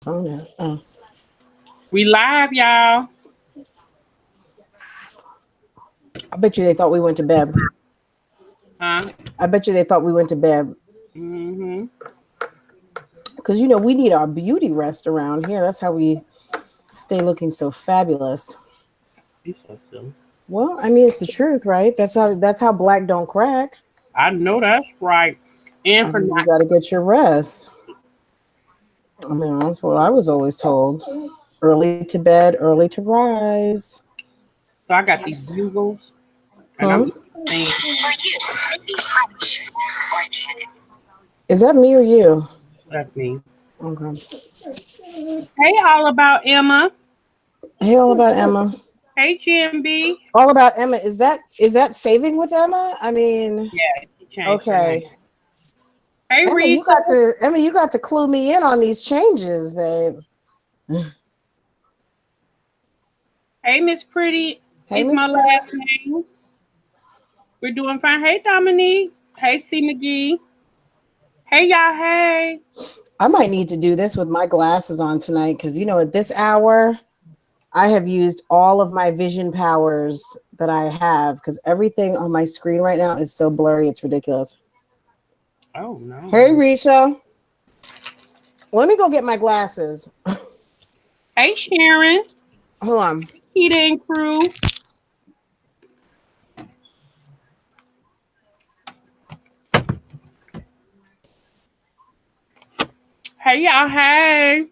phone at? Oh. We live, y'all. I bet you they thought we went to bed. Huh? I bet you they thought we went to bed. Mm-hmm. Because, we need our beauty rest around here. That's how we stay looking so fabulous. You so silly. Well, I mean, it's the truth, right? That's how black don't crack. I know that's right. And I for mean, you not, got to get your rest. I mean, that's what I was always told. Early to bed, early to rise. so I got these bugles, and I'm Hmm? saying, Is that me or you? that's me. Okay. Hey, all about Emma. Hey, all about Emma. Hey, GMB. All about Emma. Is that saving with Emma? I mean, Yeah, she changed her name. okay. Hey, Emma, you Risa. got to Emma, you got to clue me in on these changes, babe. Hey, Miss Pretty Hey, is Miss my Pretty. last name. We're doing fine. Hey, Dominique. Hey, C. McGee. Hey, y'all. Hey. I might need to do this with my glasses on tonight because at this hour, I have used all of my vision powers that I have because everything on my screen right now is so blurry, it's ridiculous. Oh, Hey, no. Risha, let me go get my glasses. Hey, Sharon. Hold on. Peter and crew. Hey, y'all. Hey.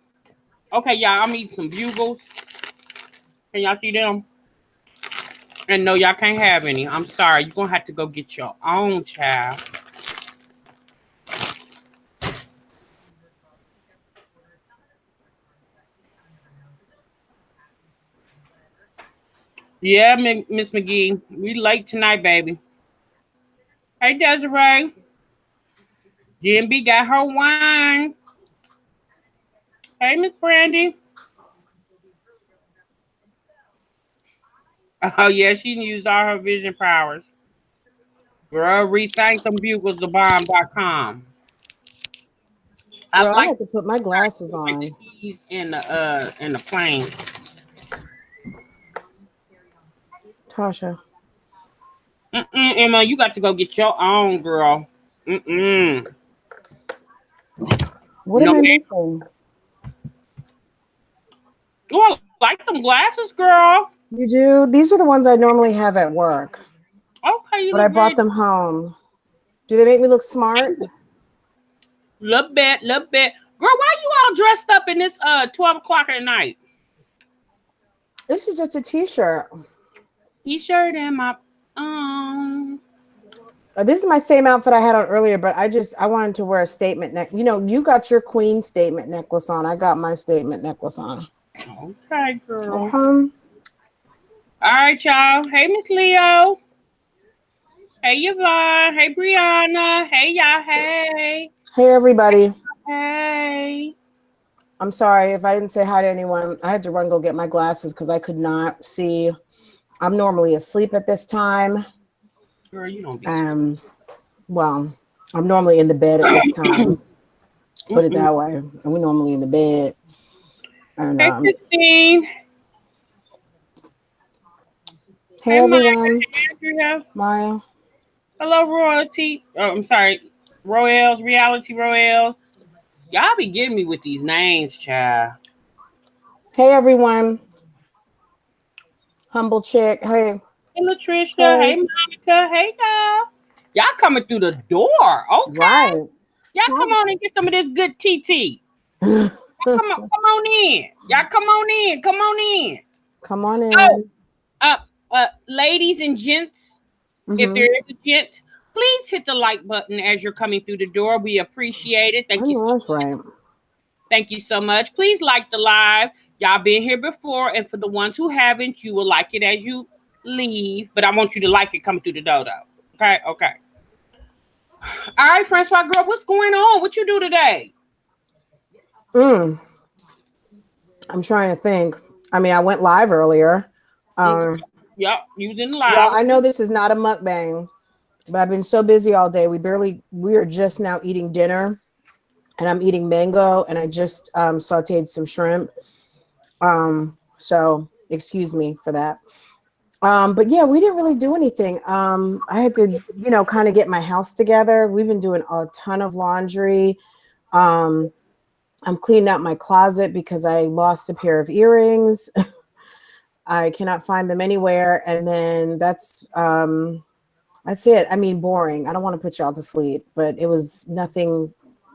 Okay, y'all. I'm eating some bugles. Can y'all see them? And no, y'all can't have any. I'm sorry. You're going to have to go get your own, child. Yeah, Miss McGee. We late tonight, baby. Hey, Desiree. GMB got her wine. Hey, Miss Brandy. Oh, yeah, she used all her vision powers. Girl, rethink them bugles, thebomb.com. I Girl, I like had to put my glasses like the on. keys in the plane. Tasha. Emma, you got to go get your own, girl. Mm-mm. What No, am I ma'am. missing? Oh, I like them glasses, girl. You do? These are the ones I normally have at work, Okay, you but I look brought very them home. Do they make me look smart? little bit, little bit. Girl, why you all dressed up in this 12 o'clock at night? This is just a t-shirt. T-shirt and my um This is my same outfit I had on earlier, but I wanted to wear a statement neck. You got your queen statement necklace on. I got my statement necklace on. okay, girl. Okay. All right, y'all. Hey, Miss Leo. Hey, Yvonne. Hey, Brianna. Hey, y'all. Hey. Hey everybody. Hey. I'm sorry if I didn't say hi to anyone. I had to run go get my glasses because I could not see. I'm normally asleep at this time. Girl, you don't be stupid. Um, well, I'm normally in the bed at this time. Put it Mm-mm. that way. And we're normally in the bed. And Hey, Christine. hey Hey, Maya. everyone. Hey, Andrea. Maya. Hello, Royalty. Oh, I'm sorry. Royals, Reality Royals. Y'all be getting me with these names, child. Hey everyone. Humble chick. Hey. Hey, Latricia. Hey, Hey. Monica. Hey, y'all. Y'all coming through the door. Okay. Right. Y'all come Tasha. on and get some of this good TT. Come on in. Y'all come on in. Come on in. Come on Oh, in. ladies and gents, if Mm-hmm. there is a gent, please hit the like button as you're coming through the door. We appreciate it. I Thank you so know that's much. right. Thank you so much. Please like the live. Y'all been here before, and for the ones who haven't, you will like it as you leave. But I want you to like it coming through the door, though. Okay, okay. All right, Francois girl, what's going on? What you do today? Mm. I'm trying to think. I mean, I went live earlier. Mm, Um, yep, using y'all, live. I know this is not a mukbang, but I've been so busy all day. We are just now eating dinner, and I'm eating mango, and I just sauteed some shrimp. So excuse me for that. But yeah, we didn't really do anything. I had to, kind of get my house together. We've been doing a ton of laundry. Um, I'm cleaning out my closet because I lost a pair of earrings. I cannot find them anywhere. And then that's it. I mean, boring. I don't want to put y'all to sleep, but it was nothing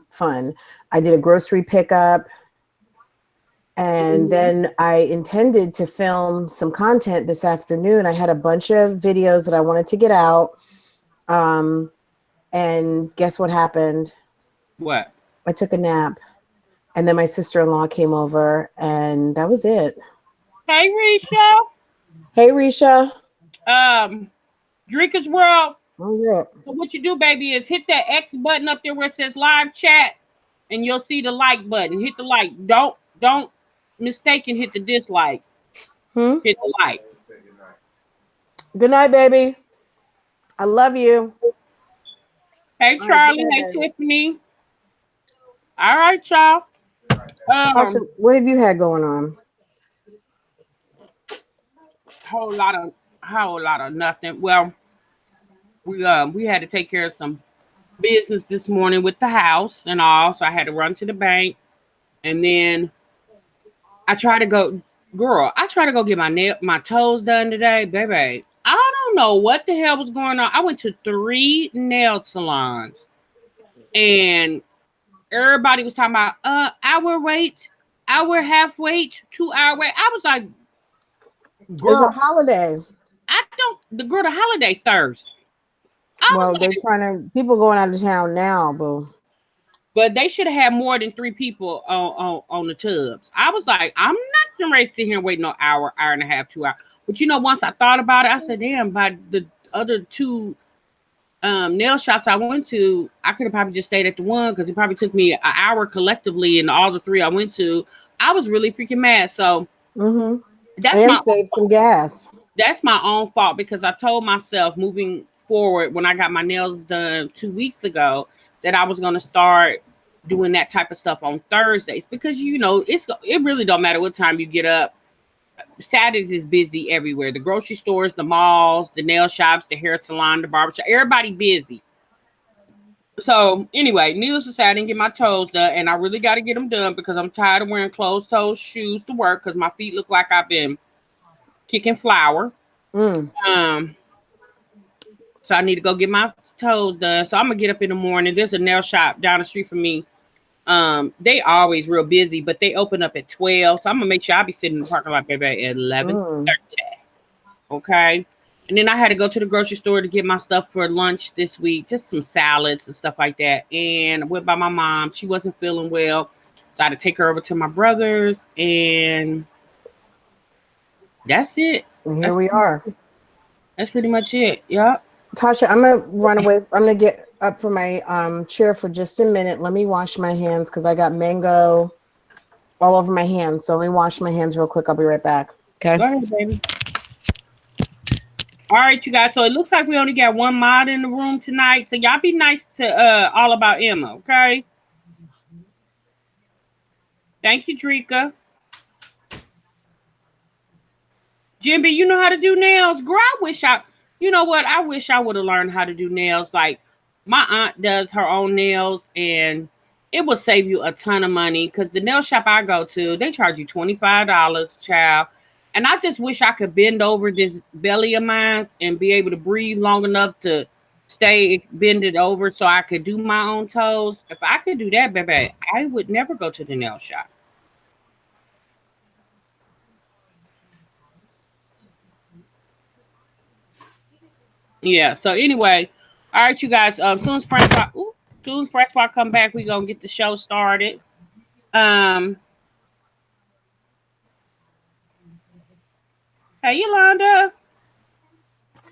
fun. I did a grocery pickup. And then I intended to film some content this afternoon. I had a bunch of videos that I wanted to get out. Um, and guess what happened? What? I took a nap, and then my sister-in-law came over, and that was it. Hey, Risha. Hey, Risha. Um, Drinkers World. Oh, yeah. So what you do, baby, is hit that X button up there where it says live chat, and you'll see the like button. Hit the like. Don't mistake and hit the dislike. Hmm? Hit the like. Good night, baby. I love you. Hey, All right, good Charlie. night, Hey, baby. Tiffany. All right, y'all. Tasha, what have you had going on? Whole lot of whole lot of nothing. Well, we had to take care of some business this morning with the house and all, so I had to run to the bank, and then I try to go, girl. I try to go get my toes done today, baby. I don't know what the hell was going on. I went to 3 nail salons, and everybody was talking about hour wait, hour half wait, 2 hour wait. I was like, It's a girl, holiday. I don't. The girl, the holiday Thursday. I was Well, they're like, trying to, people going out of town now, boo. but they should have had more than 3 people on the tubs. I was like, I'm not gonna ready to sit here and wait no hour and a half, 2 hours. But once I thought about it, I said, damn, by the other two nail shops I went to, I could have probably just stayed at the one because it probably took me an hour collectively, and all the three I went to. I was really freaking mad. So Mm-hmm. that's And my save some gas. own fault because I told myself moving forward when I got my nails done 2 weeks ago that I was going to start doing that type of stuff on Thursdays because it really don't matter what time you get up. Saturdays is busy everywhere. The grocery stores, the malls, the nail shops, the hair salon, the barbershop, everybody busy. So anyway, needless to say, I didn't get my toes done, and I really got to get them done because I'm tired of wearing closed toed shoes to work because my feet look like I've been kicking flour. Mm. Um, So I need to go get my toes done. So I'm gonna get up in the morning. There's a nail shop down the street from me. They always real busy, but they open up at 12. So I'm gonna make sure I be sitting in the parking lot maybe at 11:30. Mm. Okay. And then I had to go to the grocery store to get my stuff for lunch this week, just some salads and stuff like that. And I went by my mom. She wasn't feeling well. So I had to take her over to my brother's, and that's it. And here That's we are. that's pretty much it. Yep. Tasha, I'm gonna run away. I'm gonna get up from my chair for just a minute. Let me wash my hands because I got mango all over my hands. So let me wash my hands real quick. I'll be right back. Okay. Go ahead, baby. All right, you guys. So it looks like we only got one mod in the room tonight. So y'all be nice to all about Emma, okay? Thank you, Drika. Jimby, you know how to do nails? Girl, you know what? I wish I would have learned how to do nails. Like, my aunt does her own nails, and it will save you a ton of money because the nail shop I go to, they charge you $25, child. And I just wish I could bend over this belly of mine and be able to breathe long enough to stay bend it over so I could do my own toes. If I could do that, baby, I would never go to the nail shop. Yeah. So anyway, all right, you guys. Soon as Francois come back, we gonna get the show started. Um. Hey, Yolanda.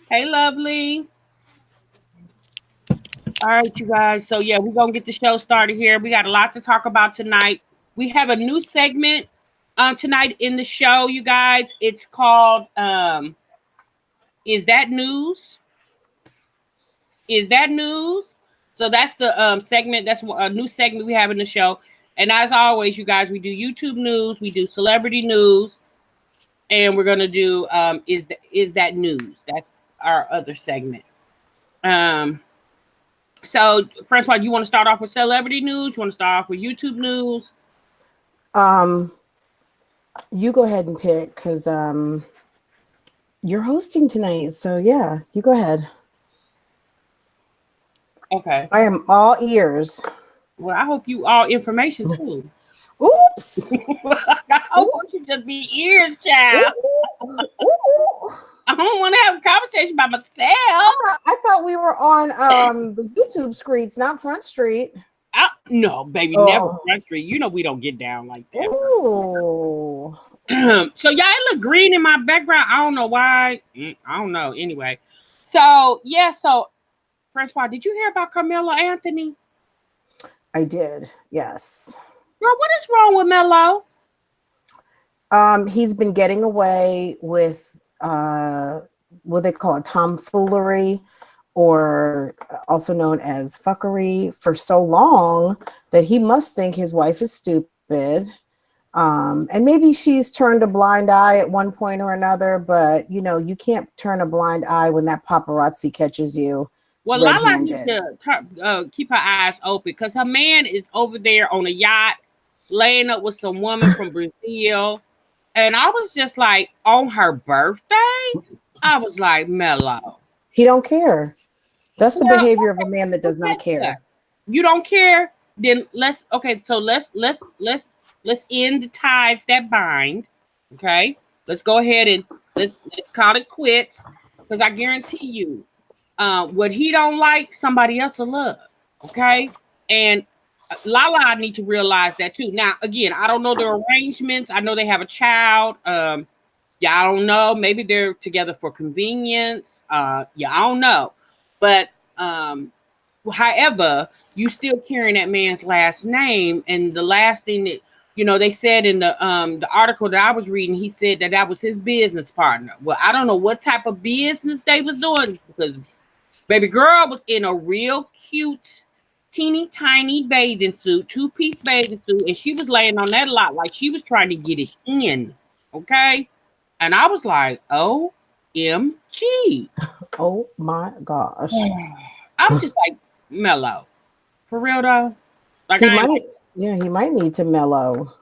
Hey, lovely. All right, you guys. So yeah, we're gonna get the show started here. We got a lot to talk about tonight. We have a new segment tonight in the show, you guys. It's called Is That News? Is That News? So that's the segment. That's a new segment we have in the show. And as always, you guys, we do YouTube news, we do celebrity news, and we're gonna do is that news? That's our other segment. Um, so Francois, you want to start off with celebrity news? You want to start off with YouTube news? Um, you go ahead and pick because you're hosting tonight. So yeah, you go ahead. Okay. I am all ears. Well, I hope you all information too. Oops. I want you to be ears, child. Ooh. I don't want to have a conversation by myself. I thought we were on the YouTube streets, not Front Street. No, baby, never Front Street. You know we don't get down like that. Ooh. So y'all, it look green in my background. I don't know why. I don't know. Anyway, so yeah. So Francois, did you hear about Carmelo Anthony? I did. Yes. Girl, what is wrong with Melo? He's been getting away with what they call it, tomfoolery, or also known as fuckery, for so long that he must think his wife is stupid. And maybe she's turned a blind eye at one point or another, but you know, you can't turn a blind eye when that paparazzi catches you. Well, Lala needs to keep her eyes open because her man is over there on a yacht laying up with some woman from Brazil. And I was just like, on her birthday, I was like, Melo. He don't care. That's the behavior of a man that does not care. You don't care? Then let's end the ties that bind. Okay? Let's go ahead and let's call it quits. Because I guarantee you, what he don't like, somebody else will love. Okay? And Lala need to realize that too. Now, again, I don't know their arrangements. I know they have a child. Yeah, I don't know. Maybe they're together for convenience. Yeah, I don't know. But however, you still carrying that man's last name. And the last thing that they said in the article that I was reading, he said that was his business partner. Well, I don't know what type of business they was doing because baby girl was in a real cute, teeny tiny bathing suit, 2-piece bathing suit, and she was laying on that lot like she was trying to get it in. Okay. And I was like, OMG. Oh my gosh. I'm just like, Melo. For real though? Like he might need to mellow.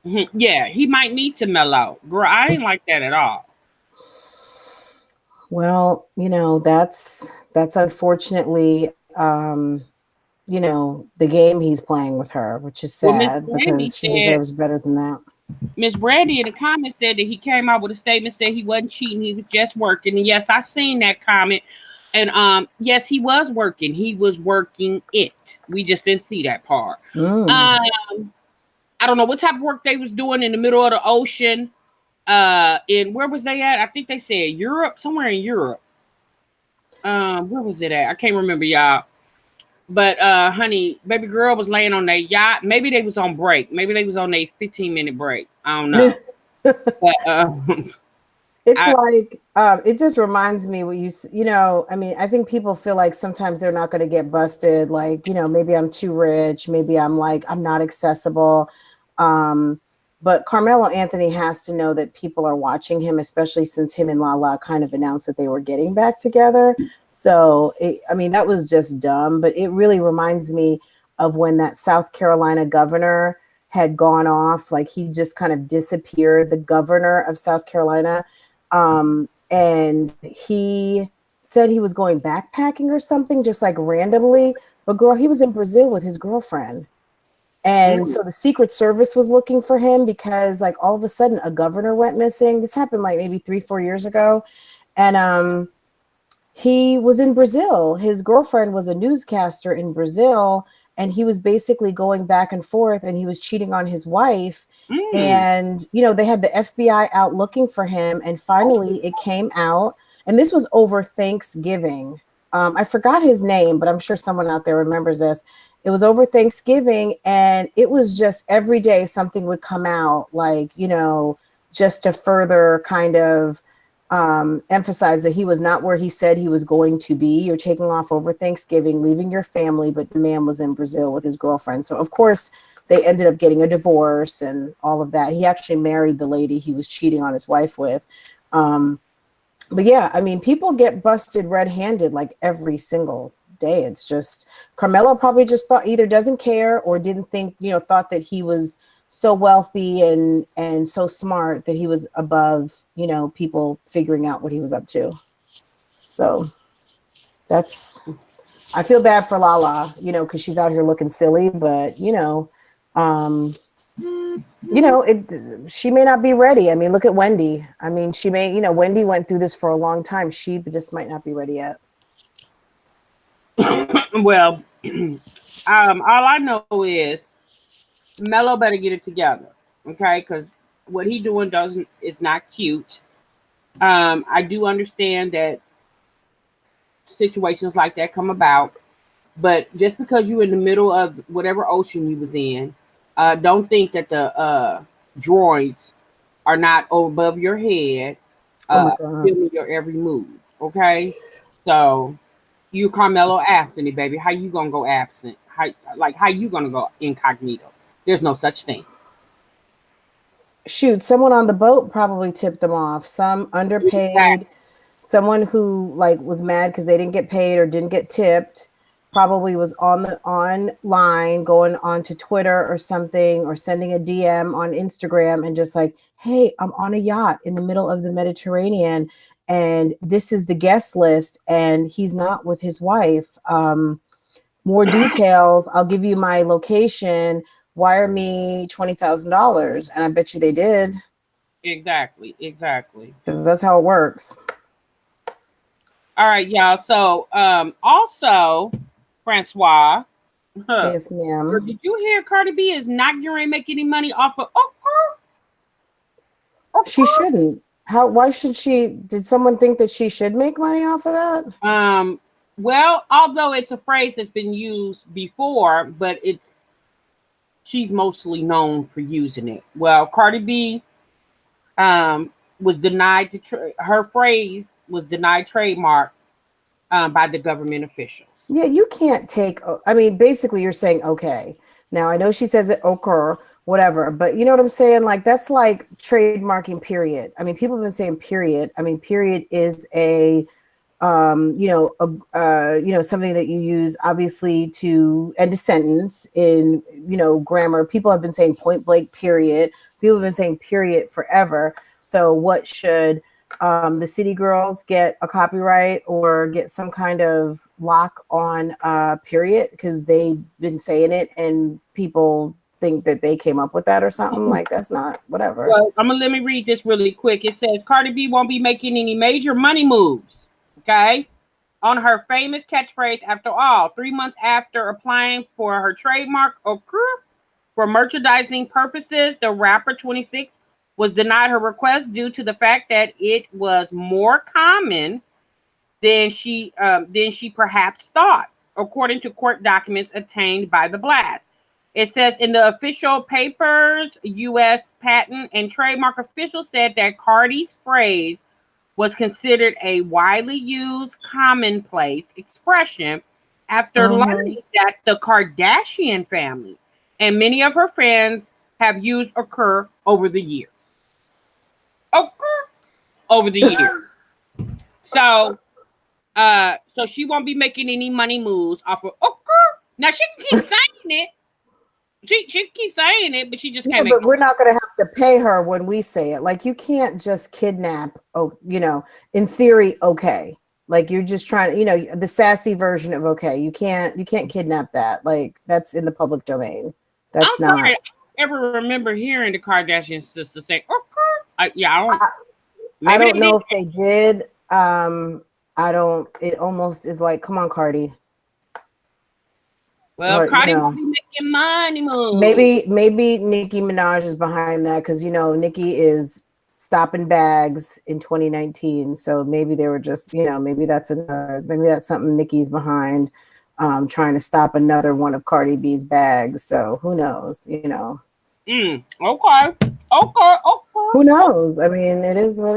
Yeah, he might need to mellow. Girl, I ain't like that at all. Well, that's unfortunately the game he's playing with her, which is sad because she deserves better than that. Miss Brandy in the comments said that he came out with a statement saying he wasn't cheating, he was just working. And yes, I seen that comment. And yes, he was working. He was working it. We just didn't see that part. I don't know what type of work they was doing in the middle of the ocean. In where was they at? I think they said Europe, somewhere in Europe. Where was it at? I can't remember, y'all. But honey, baby girl was laying on their yacht. Maybe they was on break. Maybe they was on a 15-minute break. I don't know. But it just reminds me what I mean, I think people feel like sometimes they're not going to get busted. Like, maybe I'm too rich. Maybe I'm not accessible. But Carmelo Anthony has to know that people are watching him, especially since him and Lala kind of announced that they were getting back together. So, that was just dumb. But it really reminds me of when that South Carolina governor had gone off. Like, he just kind of disappeared, the governor of South Carolina. And he said he was going backpacking or something, just like randomly. But girl, he was in Brazil with his girlfriend. And so the Secret Service was looking for him because all of a sudden a governor went missing. This happened maybe 3-4 years ago. And he was in Brazil. His girlfriend was a newscaster in Brazil, and he was basically going back and forth, and he was cheating on his wife. And, they had the FBI out looking for him. And finally it came out. And this was over Thanksgiving. I forgot his name, but I'm sure someone out there remembers this. It was over Thanksgiving, and it was just every day something would come out, just to further kind of emphasized that he was not where he said he was going to be. You're taking off over Thanksgiving, leaving your family, but the man was in Brazil with his girlfriend. So of course they ended up getting a divorce and all of that. He actually married the lady he was cheating on his wife with. But yeah, I mean, people get busted red-handed like every single day. It's just Carmelo probably just thought either doesn't care or didn't think, thought that he was so wealthy and so smart that he was above, people figuring out what he was up to. So that's I feel bad for Lala, because she's out here looking silly, but um, she may not be ready. I mean, look at Wendy. I mean, she may, Wendy went through this for a long time. She just might not be ready yet. Well, all I know is Mello better get it together, okay? Because what he doing doesn't is not cute. I do understand that situations like that come about, but just because you're in the middle of whatever ocean you was in, don't think that the droids are not above your head, Oh my God. filming your every move. Okay, so you Carmelo Anthony, baby, how you gonna go absent? How you gonna go incognito? There's no such thing. Shoot, someone on the boat probably tipped them off. Some underpaid, someone who like was mad because they didn't get paid or didn't get tipped, probably was on the online going onto Twitter or something or sending a DM on Instagram and just like, hey, I'm on a yacht in the middle of the Mediterranean and this is the guest list and he's not with his wife. More details. I'll give you my location. Wire me $20,000. And I bet you they did. Exactly, exactly. Because that's how it works. All right, y'all. So, also, Francois, Yes, ma'am. did you hear Cardi B is not going to make any money off of? She shouldn't. Why should she? Did someone think that she should make money off of that? Well, although it's a phrase that's been used before, but she's mostly known for using it. Well, Cardi B was denied her phrase was denied trademark by the government officials. Yeah, you can't take. I mean, basically, you're saying okay. Now I know she says it occur, whatever, but you know what I'm saying? Like that's like trademarking. Period. I mean, people have been saying period. I mean, period is a something that you use obviously to end a sentence in, grammar. People have been saying point blank period. People have been saying period forever. So what should the City Girls get a copyright or get some kind of lock on period because they've been saying it and people think that they came up with that or something? Like that's not whatever. Well, let me read this really quick. It says Cardi B won't be making any major money moves. Okay, on her famous catchphrase, after all, 3 months after applying for her trademark for merchandising purposes, the rapper 26 was denied her request due to the fact that it was more common than she perhaps thought, according to court documents obtained by the blast. It says in the official papers, U.S. Patent and Trademark officials said that Cardi's phrase was considered a widely used commonplace expression after learning that the Kardashian family and many of her friends have used occur over the years. Over the years. So she won't be making any money moves off of occur. Now she can keep saying it. She keeps saying it, but she just can't. But we're not going to have to pay her when we say it. Like you can't just kidnap. Oh, in theory, okay. Like you're just trying to, the sassy version of okay. You can't kidnap that. Like that's in the public domain. That's I'm sorry. I ever remember hearing the Kardashian sisters say, "Okay." I don't know if they did. I don't. It almost is like, come on, Cardi. Well, Cardi will be making money moves. Maybe Nicki Minaj is behind that because Nicki is stopping bags in 2019. So maybe they were just maybe that's something Nicki's behind, trying to stop another one of Cardi B's bags. So who knows? Okay. Who knows? I mean, it is what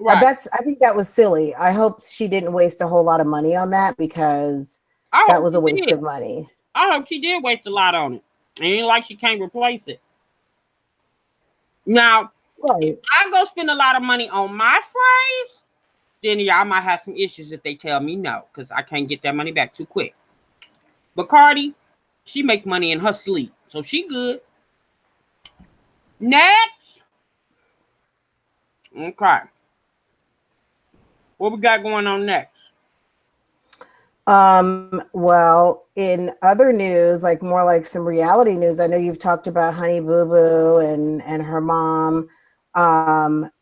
Right. I think that was silly. I hope she didn't waste a whole lot of money on that because I that hope was a she waste did. of money. I hope she did waste a lot on it. It ain't like she can't replace it. Now, if Right. I go spend a lot of money on my phrase, then y'all might have some issues if they tell me no, because I can't get that money back too quick. But Cardi, she make money in her sleep, so she good. Next, okay, what we got going on next? Well, in other news, like more like some reality news, I know you've talked about Honey Boo Boo and her mom.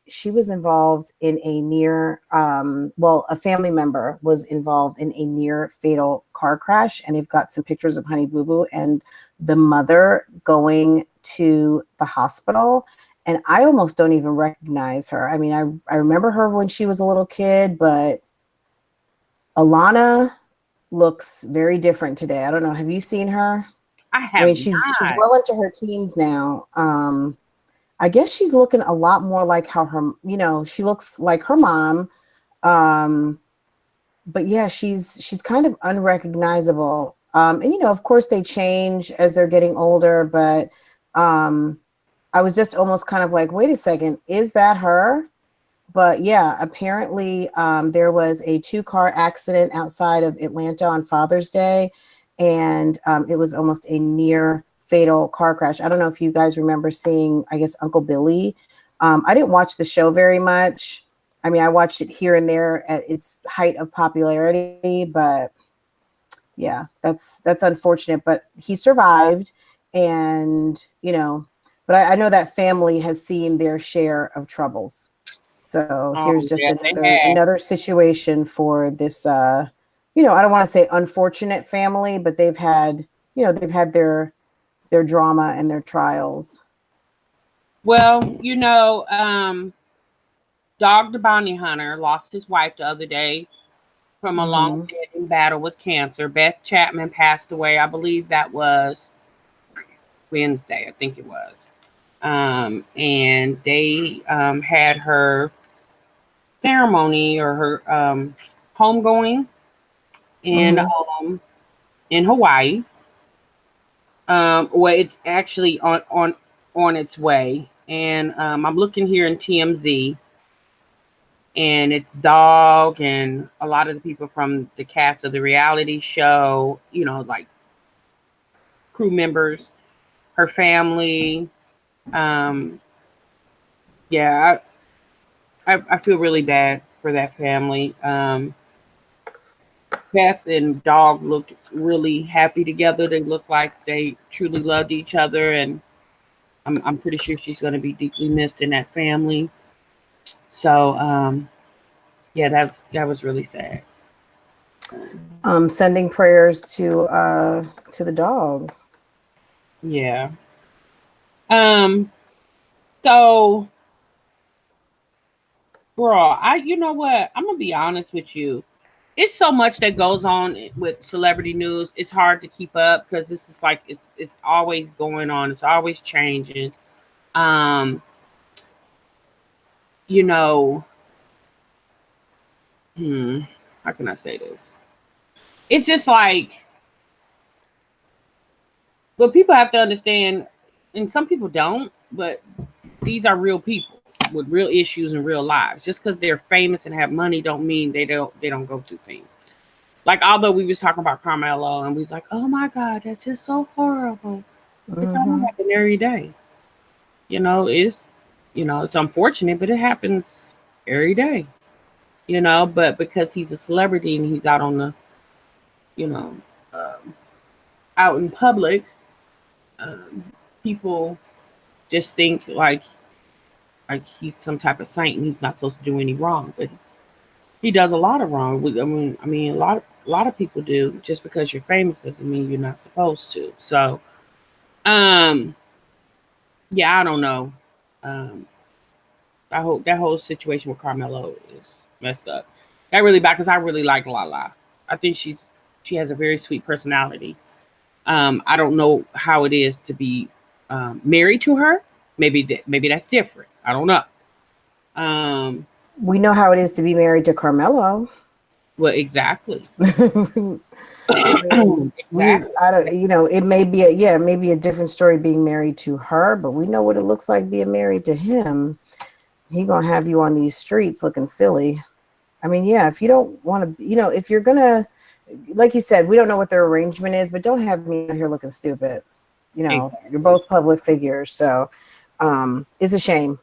She was involved in a near, well, a family member was involved in a near fatal car crash, and they've got some pictures of Honey Boo Boo and the mother going to the hospital. And I almost don't even recognize her. I mean, I remember her when she was a little kid, but Alana looks very different today. I don't know. Have you seen her? I I have mean, she's not. well into her teens now. I guess she's looking a lot more like how her, she looks like her mom. Um, but yeah, she's kind of unrecognizable. And of course they change as they're getting older, but um, I was just almost kind of like, wait a second, is that her? But yeah, apparently there was a two-car accident outside of Atlanta on Father's Day, and it was almost a near fatal car crash. I don't know if you guys remember seeing, I guess, Uncle Billy. I didn't watch the show very much. I mean, I watched it here and there at its height of popularity, but yeah, that's unfortunate. But he survived, and but I know that family has seen their share of troubles. So Oh here's just yes, they have. another situation for this I don't want to say unfortunate family, but they've had their drama and their trials. Well, Dog the Bounty Hunter lost his wife the other day from a Hmm. long-standing battle with cancer. Beth Chapman passed away. I believe that was Wednesday. I think it was. And they had her ceremony or her homegoing in Hmm. in Hawaii. Well, it's actually on its way, and I'm looking here in TMZ, and it's Dog and a lot of the people from the cast of the reality show. Like crew members, her family. Um, yeah, I feel really bad for that family. Beth and Dog looked really happy together. They looked like they truly loved each other, and I'm pretty sure she's going to be deeply missed in that family. So yeah, that was really sad. Sending prayers to the dog. Yeah. Um. So, girl, you know what? I'm gonna be honest with you. It's so much that goes on with celebrity news. It's hard to keep up because this is like it's always going on. It's always changing. Um. You know. Hmm. How can I say this? It's just like, but people have to understand, and some people don't. But these are real people with real issues and real lives. Just because they're famous and have money, don't mean they don't go through things. Like, although we was talking about Carmelo, and we was like, oh my God, that's just so horrible. It don't Hmm. happen every day. It's unfortunate, but it happens every day. But because he's a celebrity and he's out on the, you know, um, out in public, um, people just think like he's some type of saint and he's not supposed to do any wrong, but he does a lot of wrong. I mean, a lot of people do. Just because you're famous doesn't mean you're not supposed to. So, um, yeah, I don't know. Um, I hope that whole situation with Carmelo is messed up. That really bad because I really like Lala. I think she has a very sweet personality. I don't know how it is to be married to her. Maybe that's different. I don't know. Um, We know how it is to be married to Carmelo. Well, exactly. I mean, Exactly. I don't, it may be maybe a different story being married to her, but we know what it looks like being married to him. He gonna have you on these streets looking silly. I mean, yeah, if you don't want to, if you're gonna, like you said, we don't know what their arrangement is, but don't have me out here looking stupid. You're Exactly. both public figures, so it's a shame.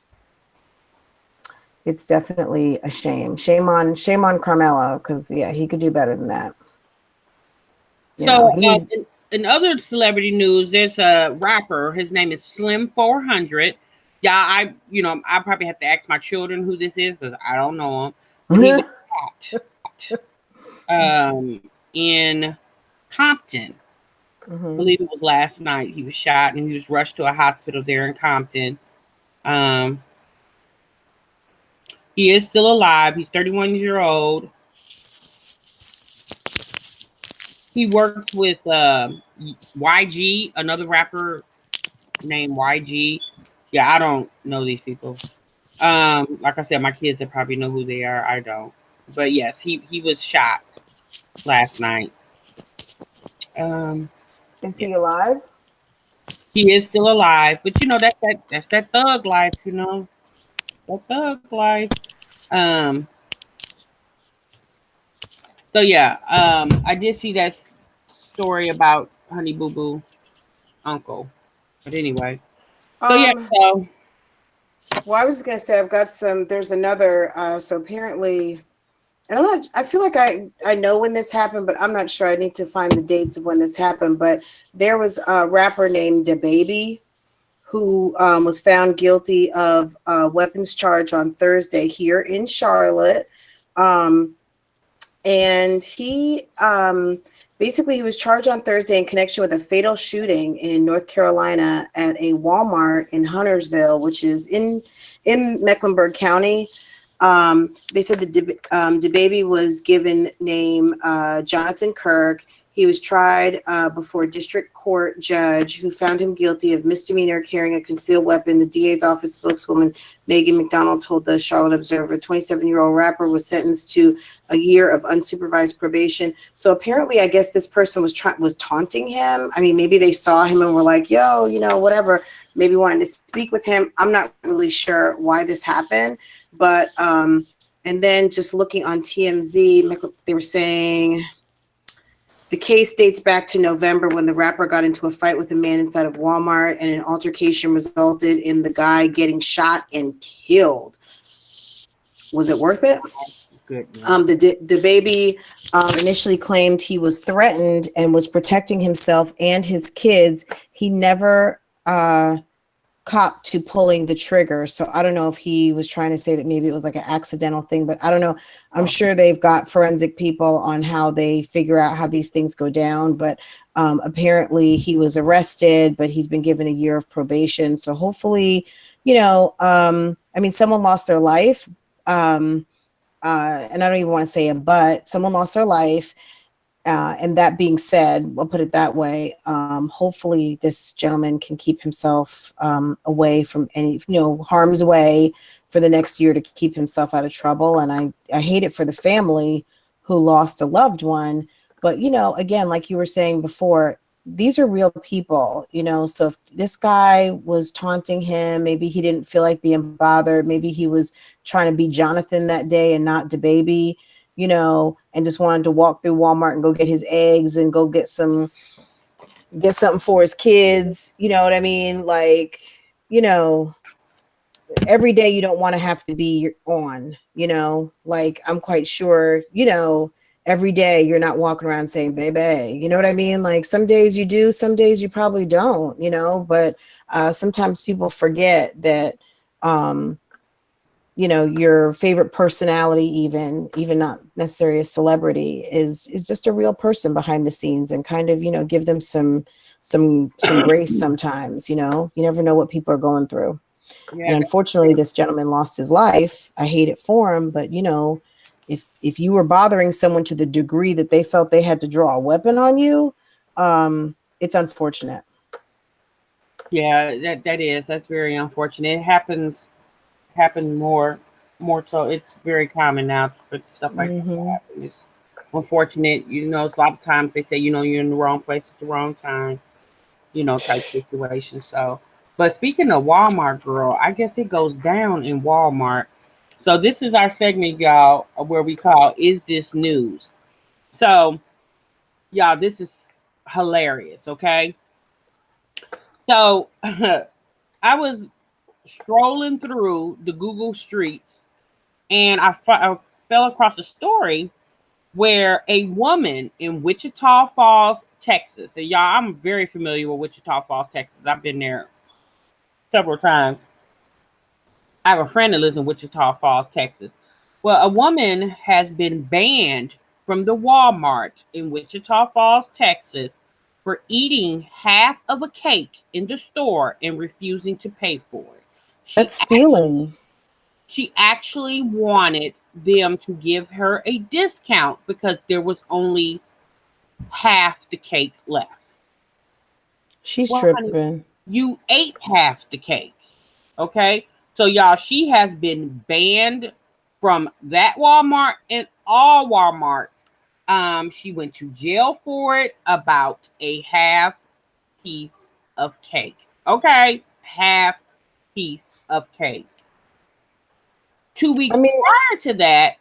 It's definitely a shame. Shame on Carmelo, because yeah, he could do better than that. So, He needs. in other celebrity news, there's a rapper. His name is Slim 400. Yeah, I probably have to ask my children who this is because I don't know him. But he was shot in Compton. I Mhm. believe it was last night. He was shot and he was rushed to a hospital there in Compton. Um, he is still alive. He's 31 years old. He worked with YG, another rapper named YG. Yeah, I don't know these people. Like I said, my kids will probably know who they are. I don't. But yes, he was shot last night. Um, Is yeah, he alive? he is still alive, but that's that thug life. That thug life. Um, so yeah, I did see that story about Honey Boo Boo uncle. But anyway, so yeah, Um, so well, I was gonna say I've got some. There's another. So apparently, and I feel like I know when this happened, but I'm not sure. I need to find the dates of when this happened. But there was a rapper named DaBaby who was found guilty of a weapons charge on Thursday here in Charlotte. Um, and he was charged on Thursday in connection with a fatal shooting in North Carolina at a Walmart in Huntersville, which is in Mecklenburg County. They said the baby was given name Jonathan Kirk. He was tried before a district court judge who found him guilty of misdemeanor carrying a concealed weapon. The DA's office spokeswoman Megan McDonald told the Charlotte Observer, 27-year-old rapper was sentenced to a year of unsupervised probation. So apparently, I guess this person was taunting him. I mean, maybe they saw him and were like, "Yo, whatever." Maybe wanted to speak with him. I'm not really sure why this happened, but and then just looking on TMZ, they were saying the case dates back to November when the rapper got into a fight with a man inside of Walmart, and an altercation resulted in the guy getting shot and killed. Was it worth it? goodness. The baby initially claimed he was threatened and was protecting himself and his kids. He never cop to pulling the trigger. So I don't know if he was trying to say that maybe it was like an accidental thing, but I don't know. I'm sure they've got forensic people on how they figure out how these things go down. But apparently he was arrested, but he's been given a year of probation. So hopefully, I mean, someone lost their life. And I don't even want to say it, but someone lost their life. And that being said, we'll put it that way. Hopefully, this gentleman can keep himself away from any, harm's way for the next year to keep himself out of trouble. And I hate it for the family who lost a loved one. But, again, like you were saying before, these are real people, So if this guy was taunting him, maybe he didn't feel like being bothered. Maybe he was trying to be Jonathan that day and not DaBaby, and just wanted to walk through Walmart and go get his eggs and go get something for his kids. You know what I mean? Like, you know, every day you don't want to have to be on, like I'm quite sure, every day you're not walking around saying, baby, you know what I mean? Like some days you do, some days you probably don't, but sometimes people forget that, your favorite personality, even not necessarily a celebrity, is just a real person behind the scenes, and kind of, give them some grace sometimes. You never know what people are going through. Yeah, And unfortunately, this gentleman lost his life. I hate it for him, but if you were bothering someone to the degree that they felt they had to draw a weapon on you, it's unfortunate. yeah, that's very unfortunate. It happened more. more so. It's very common now for stuff like that to Mm-hmm. happen. It's unfortunate. A lot of times they say, you're in the wrong place at the wrong time, type situation. So, but speaking of Walmart, girl, I guess it goes down in Walmart. So this is our segment, y'all, where we call "Is This News?" So, y'all, this is hilarious. Okay, so I was strolling through the Google streets, and I fell across a story where a woman in Wichita Falls, Texas, and y'all, I'm very familiar with Wichita Falls, Texas. I've been there several times. I have a friend that lives in Wichita Falls, Texas. Well, a woman has been banned from the Walmart in Wichita Falls, Texas, for eating half of a cake in the store and refusing to pay for it. She That's stealing. she actually wanted them to give her a discount because there was only half the cake left. She's Well, honey, tripping. you ate half the cake. Okay. So, y'all, she has been banned from that Walmart and all Walmarts. She went to jail for it, about a half piece of cake. Okay. Half piece of cake. Two I weeks mean, prior to that,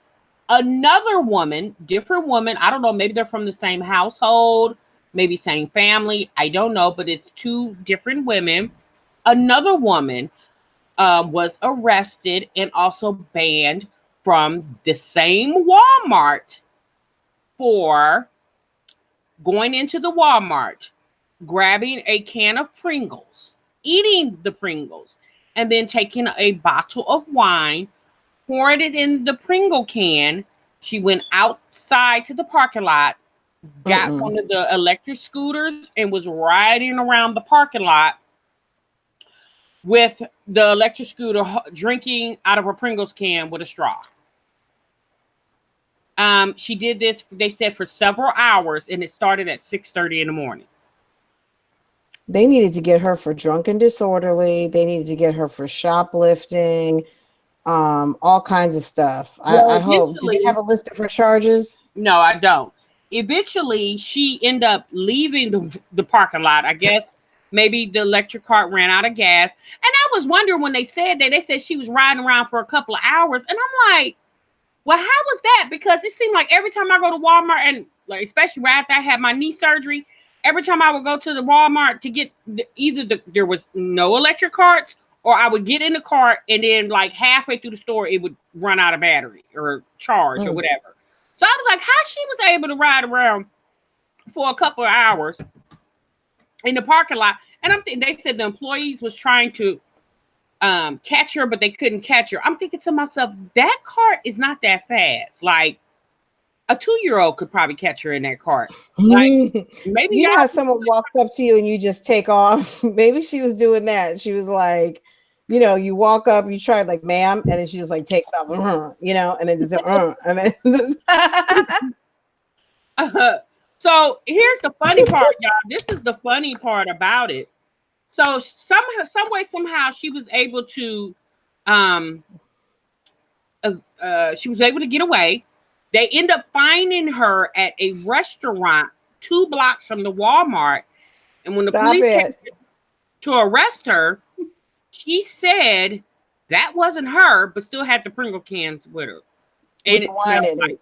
another woman, different woman, I don't know, maybe they're from the same household, maybe same family, I don't know, but it's two different women. Another woman was arrested and also banned from the same Walmart for going into the Walmart, grabbing a can of Pringles, eating the Pringles, and then taking a bottle of wine, poured it in the Pringle can. She went outside to the parking lot, got mm-mm. one of the electric scooters, and was riding around the parking lot with the electric scooter, drinking out of a Pringles can with a straw. She did this, they said, for several hours, and it started at 6:30 in the morning. They needed to get her for drunk and disorderly. They needed to get her for shoplifting, all kinds of stuff. Well, I hope. Do they have eventually, a list of her charges? no, I don't. Eventually, she ended up leaving the parking lot. I guess maybe the electric cart ran out of gas. And I was wondering when they said that, they said she was riding around for a couple of hours. And I'm like, well, how was that? Because it seemed like every time I go to Walmart, and like especially right after I had my knee surgery, every time I would go to the Walmart to get there was no electric carts, or I would get in the cart and then like halfway through the store it would run out of battery or charge or Mm. whatever. So I was like, how she was able to ride around for a couple of hours in the parking lot? And I'm thinking they said the employees was trying to catch her, but they couldn't catch her. I'm thinking to myself, that cart is not that fast. Like a 2-year old could probably catch her in that cart. Like maybe You know how y'all. someone walks up to you and you just take off? Maybe she was doing that. She was like, you walk up, you try like, ma'am, and then she just like takes off, and then just, and then just. So here's the funny part, y'all. This is the funny part about it. So somehow, some way, somehow, um, she was able to get away. They end up finding her at a restaurant 2 blocks from the Walmart. And when the Stop police came it to arrest her, she said that wasn't her, but still had the Pringle cans with her, with and the it wine smelled in like it.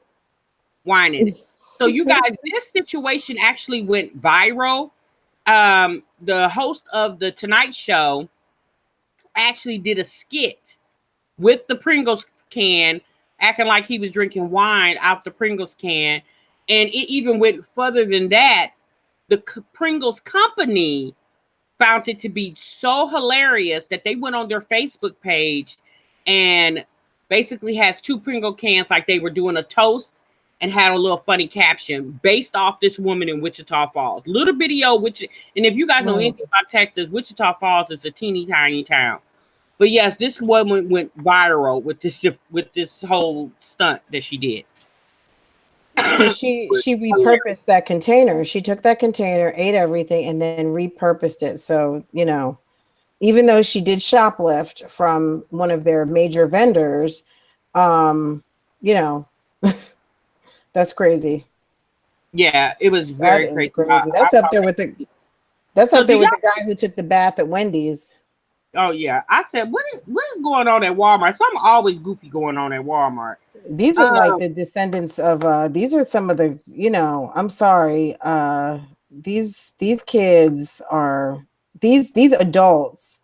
wine in it. So you guys, this situation actually went viral. The host of the Tonight Show actually did a skit with the Pringles can, acting like he was drinking wine out the Pringles can, and it even went further than that. The Pringles company found it to be so hilarious that they went on their Facebook page and basically has 2 Pringle cans like they were doing a toast, and had a little funny caption based off this woman in Wichita Falls. Little video, and if you guys know Mm. anything about Texas, Wichita Falls is a teeny tiny town. But yes, this woman went viral with this whole stunt that she did. Because she repurposed that container. She took that container, ate everything, and then repurposed it. So, even though she did shoplift from one of their major vendors, You know, that's crazy. Yeah, it was That very is crazy. crazy. That's up there with the So do y'all? guy who took the bath at Wendy's. Oh yeah, I said, what is going on at Walmart? Something always goofy going on at Walmart. These are like Um, the descendants of these are some of the, I'm sorry, these kids are these adults.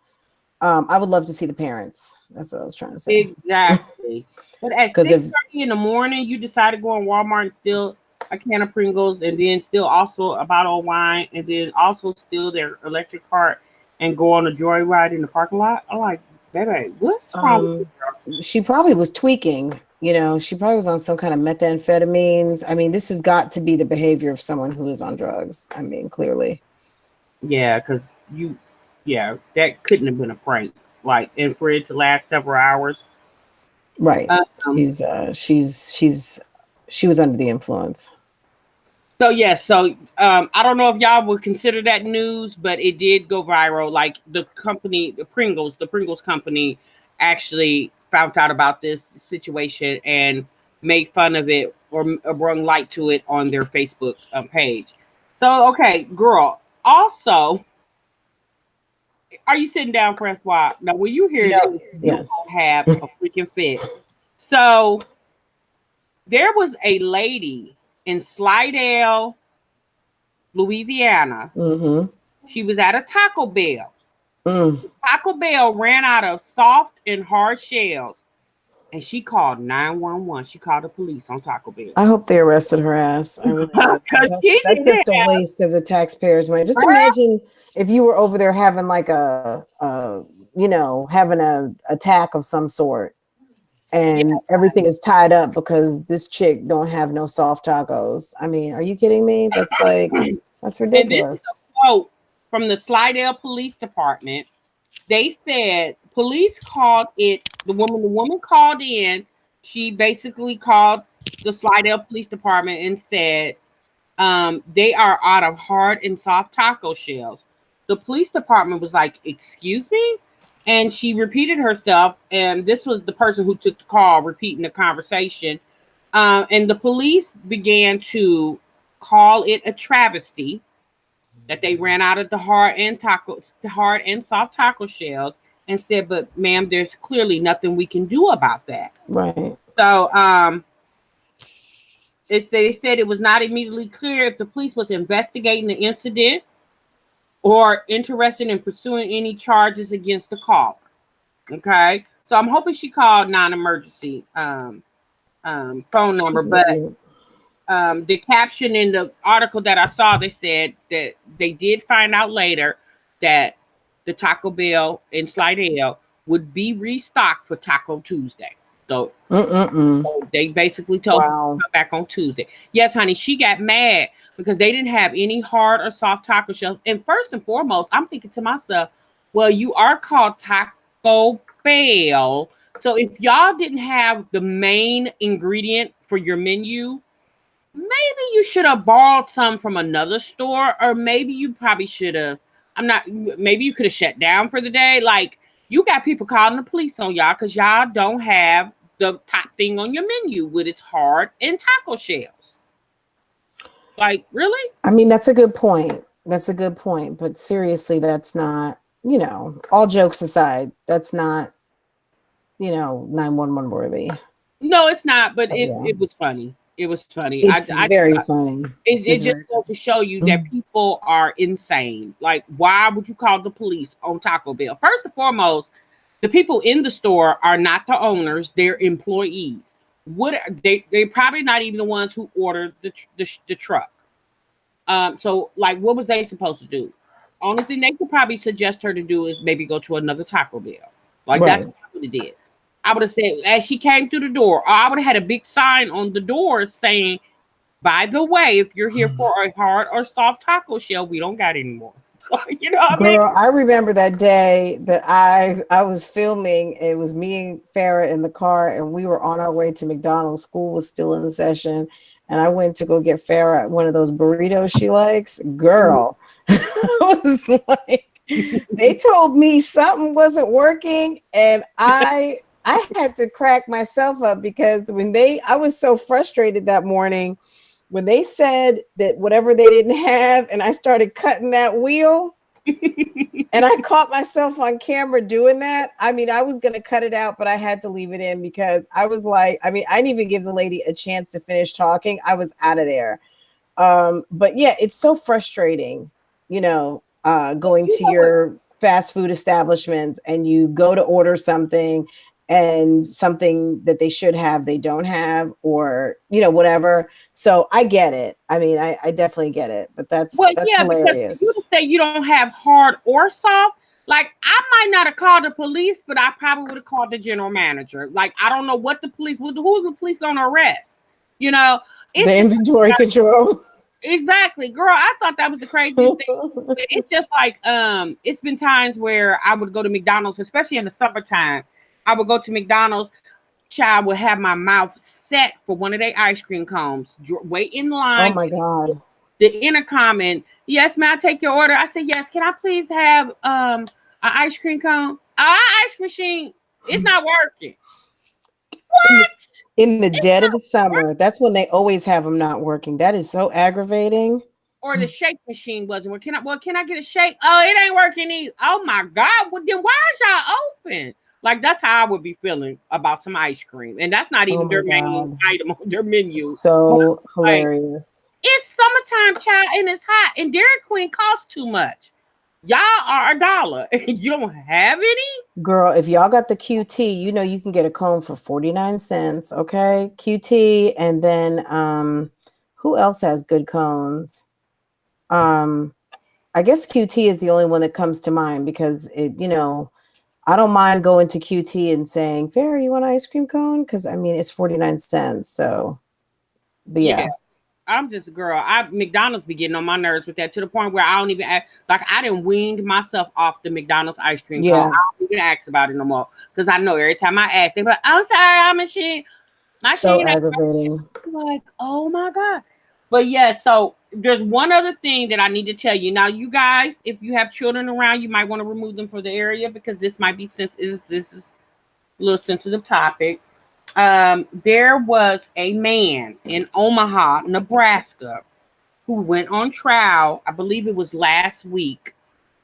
I would love to see the parents. That's what I was trying to say. exactly. But at Because six if thirty in the morning, you decide to go in Walmart and steal a can of Pringles, and then still also a bottle of wine, and then also steal their electric cart and go on a joyride in the parking lot. I'm like, baby, what's wrong with you, um girl? she probably was tweaking, she probably was on some kind of methamphetamines. I mean, this has got to be the behavior of someone who is on drugs. I mean, clearly. Yeah, because yeah, that couldn't have been a prank. Like, and for it to last several hours. Right. Um, She was under the influence. So yeah, I don't know if y'all would consider that news, but it did go viral. Like the company, the Pringles company, actually found out about this situation and made fun of it or brought light to it on their Facebook page. So okay, girl. Also, are you sitting down, Francois? Now, when you hear No, this, you're yes. gonna have a freaking fit. So there was a lady in Slidell, Louisiana. Mm-hmm. She was at a Taco Bell. Mm. Taco Bell ran out of soft and hard shells, and she called 911. She called the police on Taco Bell. I hope they arrested her ass. I really did. Because she That's didn't just a have waste of the taxpayers' money. Just her. imagine if you were over there having like having a attack of some sort, Yeah, and everything is tied up because this chick don't have no soft tacos. I mean, are you kidding me? That's and this is a ridiculous. quote from the Slidell Police Department. They said police called it. The woman called in. She basically called the Slidell Police Department and said, they are out of hard and soft taco shells. The police department was like, "Excuse me?" And she repeated herself. And this was the person who took the call repeating the conversation. And the police began to call it a travesty that they ran out of the hard and soft taco shells, and said, "But ma'am, there's clearly nothing we can do about that." Right. So they said it was not immediately clear if the police was investigating the incident or interested in pursuing any charges against the caller. Okay, so I'm hoping she called non-emergency phone number. She's an But idiot. the caption in the article that I saw, they said that they did find out later that the Taco Bell in Slidell would be restocked for Taco Tuesday. So Mm-mm-mm. they basically told her to Wow. come back on Tuesday. Yes, honey, she got mad because they didn't have any hard or soft taco shells. And first and foremost, I'm thinking to myself, well, you are called Taco Bell. So if y'all didn't have the main ingredient for your menu, maybe you should have borrowed some from another store, or maybe you probably should have. I'm not. Maybe you could have shut down for the day. Like, you got people calling the police on y'all because y'all don't have the top thing on your menu with its hard and taco shells. Like, really? I mean, that's a good point. That's a good point. But seriously, that's not, all jokes aside, that's not, 911 worthy. No, it's not. But But yeah, it was funny. It was funny. it's very funny. It It's just very goes to show you that funny. people are insane. Like, why would you call the police on Taco Bell? First and foremost, the people in the store are not the owners; they're employees. What they're probably not even the ones who ordered the truck. So like, what was they supposed to do? Only thing they could probably suggest her to do is maybe go to another Taco Bell. Like, that's Right. what I would have did. I would have said as she came through the door, or I would have had a big sign on the door saying, "By the way, if you're here for a hard or soft taco shell, we don't got anymore." So, you know what I mean? Girl, I remember that day that I was filming. It was me and Farah in the car, and we were on our way to McDonald's. School was still in the session, and I went to go get Farah one of those burritos she likes. Girl, I was like, they told me something wasn't working, and I I had to crack myself up because I was so frustrated that morning when they said that whatever they didn't have, and I started cutting that wheel. And I caught myself on camera doing that. I mean, I was going to cut it out, but I had to leave it in because I was like, I mean, I didn't even give the lady a chance to finish talking. I was out of there. But yeah, it's so frustrating, going You to know what? your fast food establishments and you go to order something and something that they should have, they don't have, or, whatever. So I get it. I mean, I definitely get it, but Well, that's yeah, because for you hilarious. to say you don't have hard or soft, like I might not have called the police, but I probably would have called the general manager. Like I don't know what the police, who's the police going to arrest? You know, The it's just inventory control. exactly, girl. I thought that was the craziest thing. But it's just like it's been times where I would go to McDonald's, especially in the summertime. I would go to McDonald's. Child would have my mouth set for one of their ice cream cones. Wait in Oh line, my God. the intercom, and yes, may I take your order? I said yes. Can I please have an ice cream cone? Our ice machine, it's not working. In the, What? in the It's dead of the not summer, working. that's when they always have them not working. That is so aggravating. Or the shake machine wasn't working. Can I get a shake? Oh, it ain't working either. Oh my God. Well, then why is y'all open? Like that's how I would be feeling about some ice cream. And that's not Oh even my their main God. item on their menu. But So like hilarious. it's summertime, child, and it's hot, and Dairy Queen costs too much. Y'all are $1 and you don't have any? Girl, if y'all got the QT, you can get a cone for 49 cents. Okay. QT. And then who else has good cones? Um, I guess QT is the only one that comes to mind because I don't mind going to QT and saying, Farrah, you want an ice cream cone? Because I mean it's 49 cents. So but Yeah. yeah. I'm just a girl. McDonald's be getting on my nerves with that to the point where I don't even ask, like I didn't weaned myself off the McDonald's ice cream cone. Yeah. I don't even ask about it no more because I know every time I ask, they be like, "I'm sorry, my So machine ain't aggravating. working." Like, oh my God. But yeah, so there's one other thing that I need to tell you. Now, you guys, if you have children around, you might want to remove them from the area because this might be this is a little sensitive topic. There was a man in Omaha, Nebraska, who went on trial. I believe it was last week.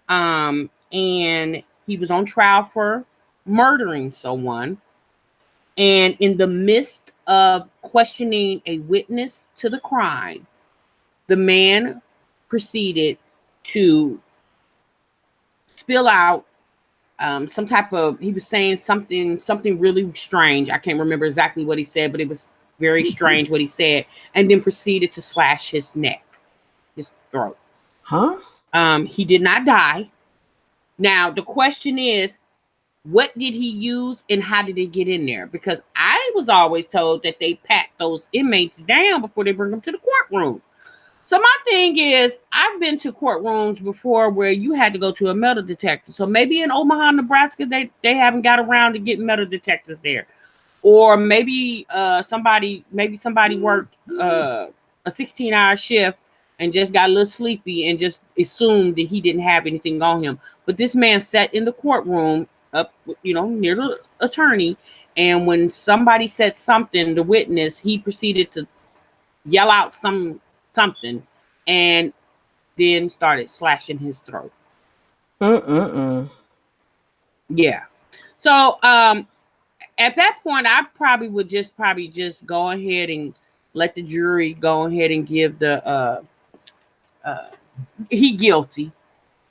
And he was on trial for murdering someone. And in the midst of questioning a witness to the crime, the man proceeded to spill out some type of, he was saying something really strange. I can't remember exactly what he said, but it was very strange what he said, and then proceeded to slash his neck, his throat. Huh? He did not die. Now the question is, what did he use and how did it get in there? Because I was always told that they pat those inmates down before they bring them to the courtroom. So my thing is, I've been to courtrooms before where you had to go to a metal detector. So maybe in Omaha, Nebraska, they haven't got around to getting metal detectors there, or maybe somebody worked a 16-hour shift and just got a little sleepy and just assumed that he didn't have anything on him. But this man sat in the courtroom up, near the attorney, and when somebody said something, the witness, he proceeded to yell out something, and then started slashing his throat. Mm-mm-mm. Yeah. So at that point, I probably would just go ahead and let the jury go ahead and give the uh he guilty.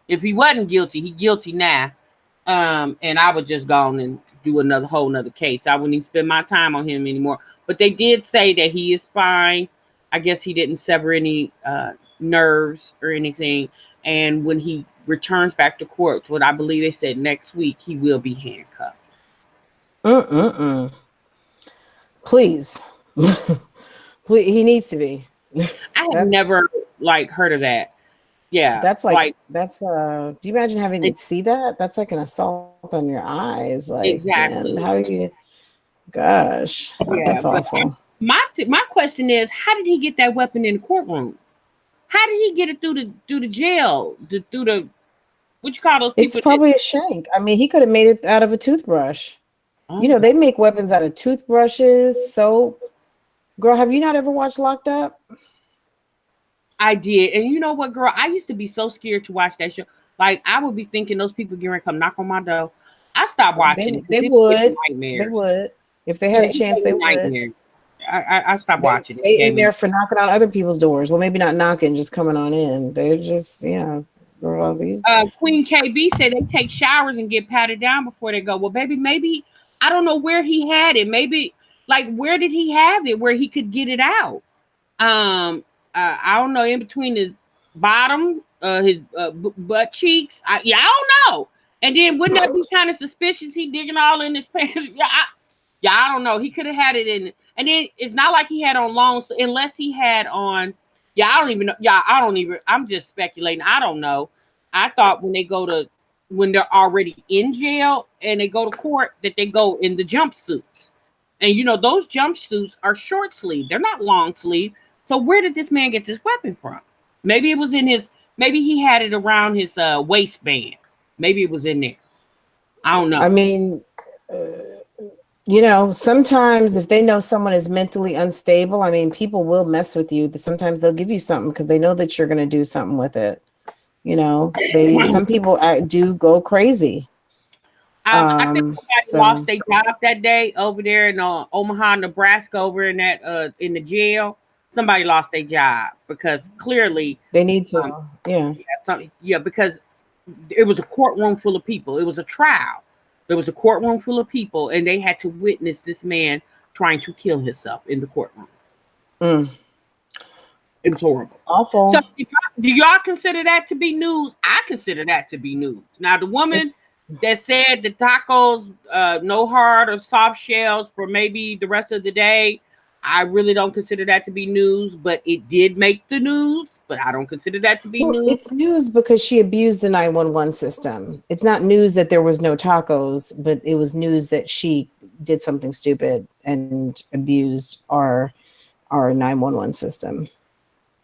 If he wasn't guilty, he guilty now. And I would just go on and do another whole another case. I wouldn't even spend my time on him anymore. But they did say that he is fine. I guess he didn't sever any nerves or anything. And when he returns back to court, what I believe they said next week, he will be handcuffed. Mm-mm-mm. Please. Please, he needs to be. I have That's never like heard of that. Yeah, that's like like that's do you imagine having to see that? That's like an assault on your eyes. Like, man, exactly. how you gosh, Yeah, that's but awful. my question is, how did he get that weapon in the courtroom? How did he get it through the jail? Through the what you call those It's people that probably a shank. I mean, he could have made it out of a toothbrush. You Oh, know, they make weapons out of toothbrushes, soap. Girl, have you not ever watched Locked Up? I did. And you know what, girl? I used to be so scared to watch that show. Like, I would be thinking those people getting ready to come knock on my door. I stopped watching it because They it gave me would. They nightmares. would. If they had Yeah, a it chance, gave they me would. nightmares. I stopped watching it. It They gave in me. there for knocking on other people's doors. Well, maybe not knocking, just coming on in. They're just, yeah. Girl, these Queen KB said they take showers and get patted down before they go. Well, baby, maybe I don't know where he had it. Maybe like where did he have it where he could get it out? Um, I don't know, in between his bottom, his butt cheeks. Yeah, I don't know. And then wouldn't that be kind of suspicious? He digging all in his pants. Yeah, I don't know. He could have had it in, and then it's not like he had on long, unless he had on. Yeah, I don't even know. Yeah, I don't even. I'm just speculating. I don't know. I thought when they're already in jail and they go to court that they go in the jumpsuits, and those jumpsuits are short sleeve. They're not long sleeve. So where did this man get this weapon from? Maybe it was in his. Maybe he had it around his waistband. Maybe it was in there. I don't I know. mean, you know, sometimes if they know someone is mentally unstable, I mean, people will mess with you. Sometimes they'll give you something because they know that you're going to do something with it. You know, some people do go crazy. I think somebody lost So their job that day over there in Omaha, Nebraska, over in that in the jail. Somebody lost their job because clearly, they need um, to, yeah. because it was a courtroom full of people. It was a trial. There was a courtroom full of people, and they had to witness this man trying to kill himself in the courtroom. Mm, It was horrible. So, awful. do y'all consider that to be news? I consider that to be news. Now, the woman It's that said the tacos, no hard or soft shells for maybe the rest of the day, I really don't consider that to be news, but it did make the news, but I don't consider that to be Well, news. it's news because she abused the 911 system. It's not news that there was no tacos, but it was news that she did something stupid and abused our 911 system.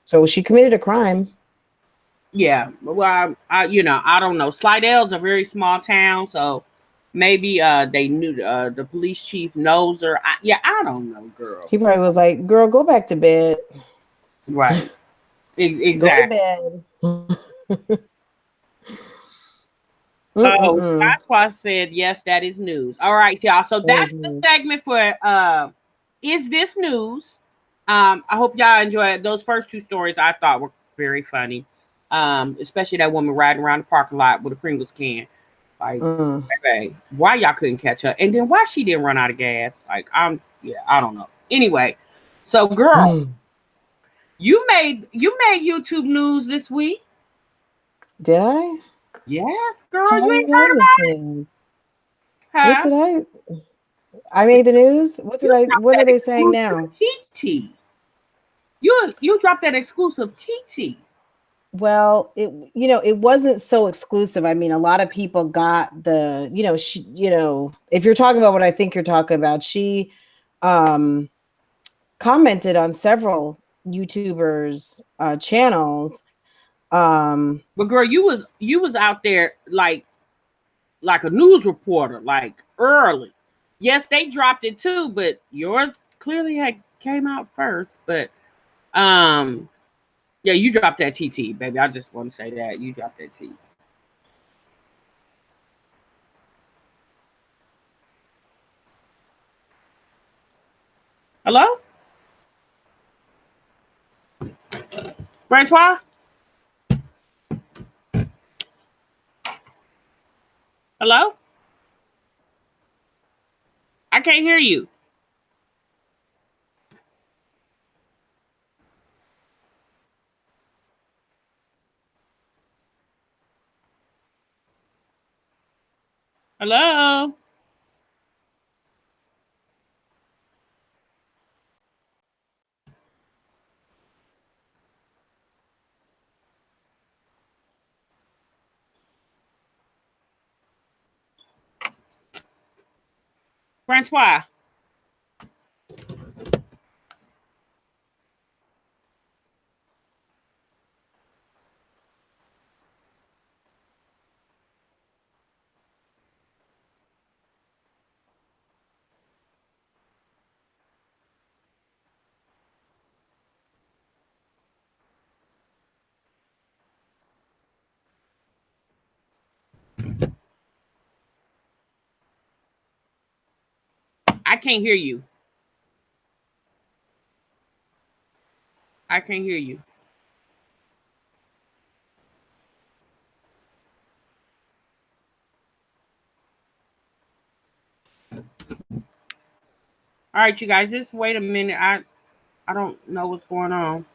So she committed a crime. Yeah, well, I don't know. Slidell's a very small town, so maybe they knew the police chief knows her. Yeah, I don't know, girl. He probably was like, "Girl, go back to bed. Right. Go to Exactly. bed." Oh, Mm-mm-mm. that's why I said yes, that is news. All right, y'all. So That that's is the news. segment for is this news? I hope y'all enjoyed those first two stories. I thought were very funny. Especially that woman riding around the parking lot with a Pringles can. Like, Mm. hey, why y'all couldn't catch her? And then why she didn't run out of gas? Like, yeah, I don't know. Anyway, so girl, you made YouTube news this week. Did I? Yes, girl, How you did ain't I heard miss about it, news? What huh? did I? I made the news. What did You I? dropped What are that they saying exclusive now? TT. You dropped that exclusive TT. Well, it wasn't so exclusive. I mean, a lot of people got if you're talking about what I think you're talking about, she um commented on several YouTubers channels. But girl, you was out there like a news reporter, like early. Yes, they dropped it too, but yours clearly had came out first. But um, yeah, you dropped that TT, baby. I just want to say that you dropped that T. Hello, Francois. Hello, I can't hear you. Hello. Francois. I can't hear you. I can't hear you. All right, you guys, just wait a minute. I don't know what's going on.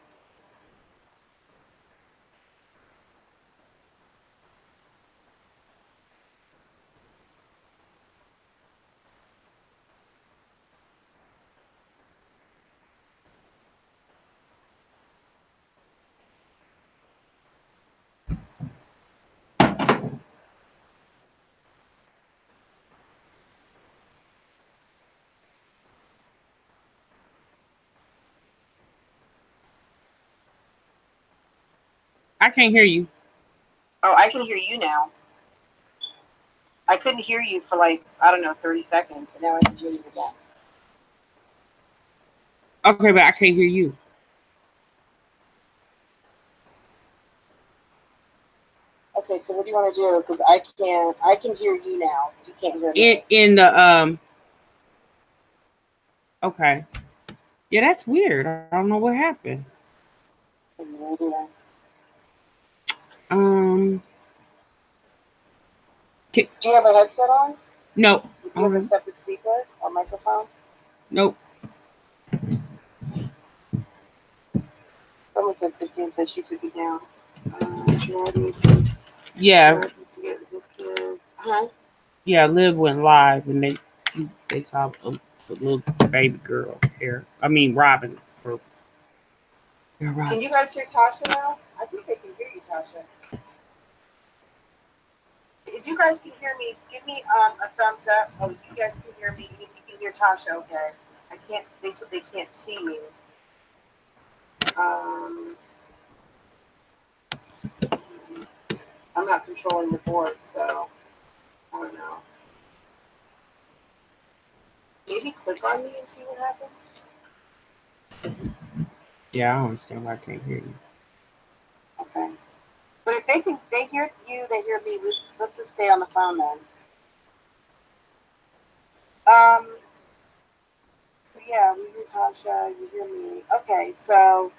I can't hear you. Oh, I can hear you now. I couldn't hear you for like, I don't know, 30 seconds, but now I can hear you again. Okay, but I can't hear you. Okay, so what do you want to do? Because I can hear you now. You can't hear me. In the Okay. Yeah, that's weird. I don't know what happened. Um. Do you have a headset on? No. Do you have a separate speaker or microphone? Nope. Someone said Christine said she took it down. Yeah. Huh? Yeah. Liv went live and they saw a little baby girl here. I mean, Robin. Yeah, Robin. Can you guys hear Tasha now? I think they can hear you, Tasha. If you guys can hear me, give me a thumbs up. Oh, you guys can hear me. You can hear Tasha, okay? I can't. They said they can't see me. I'm not controlling the board, so I don't know. Maybe click on me and see what happens. Yeah, I don't understand why I can't hear you. Okay. But if they hear you, they hear me. Let's just stay on the phone then. So yeah, we hear Tasha, you hear me. Okay, so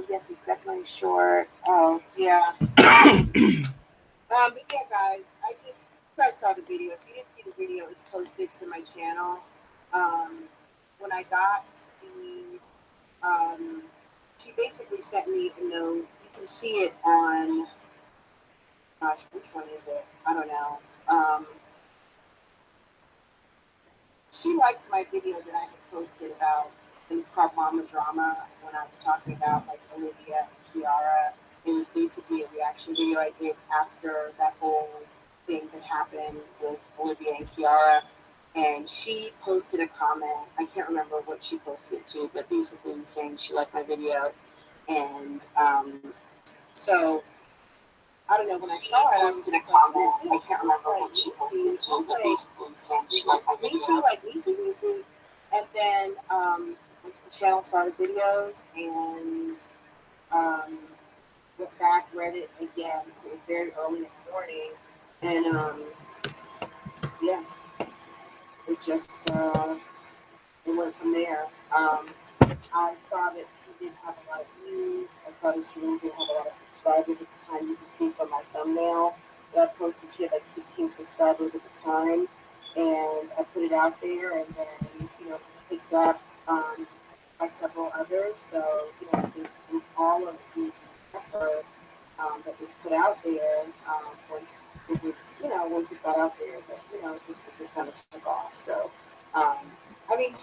yes, it's definitely short. Oh yeah. But yeah, guys, you guys saw the video. If you didn't see the video, it's posted to my channel. When I got she basically sent me a note. You can see it on, gosh, which one is it? I don't know. She liked my video that I had posted about, and it's called Mama Drama, when I was talking about like Olivia and Kiara. It was basically a reaction video I did after that whole thing that happened with Olivia and Kiara. And she posted a comment. I can't remember what she posted it to, but basically saying she liked my video. And so I don't know, when I saw it, I posted a comment. I can't remember what she posted it to, but basically saying she liked my video. Like Lucy. And then went to the channel, saw the videos, and went back, read it again. So it was very early in the morning. And yeah, it just it went from there. I saw that she didn't have a lot of views. I saw that she really didn't have a lot of subscribers at the time. You can see from my thumbnail that I posted, she had like 16 subscribers at the time. And I put it out there, and then, it was picked up by several others. So, I think with all of the effort that was put out there, once it was, once it got out there, that, it just kind of took off. So, um, I mean,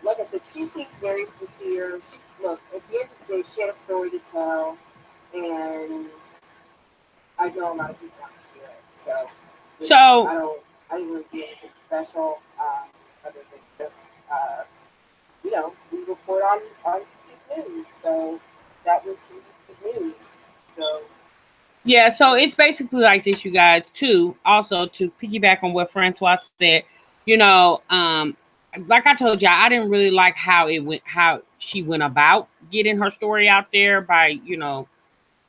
like I said, she seems very sincere. Look, at the end of the day, she had a story to tell, and I know a lot of people want to hear it. So I didn't really do anything special, other than just, we report on YouTube News. So that was YouTube News. So. Yeah, so it's basically like this, you guys, too. Also, to piggyback on what Francois said, like I told y'all, I didn't really like how she went about getting her story out there by,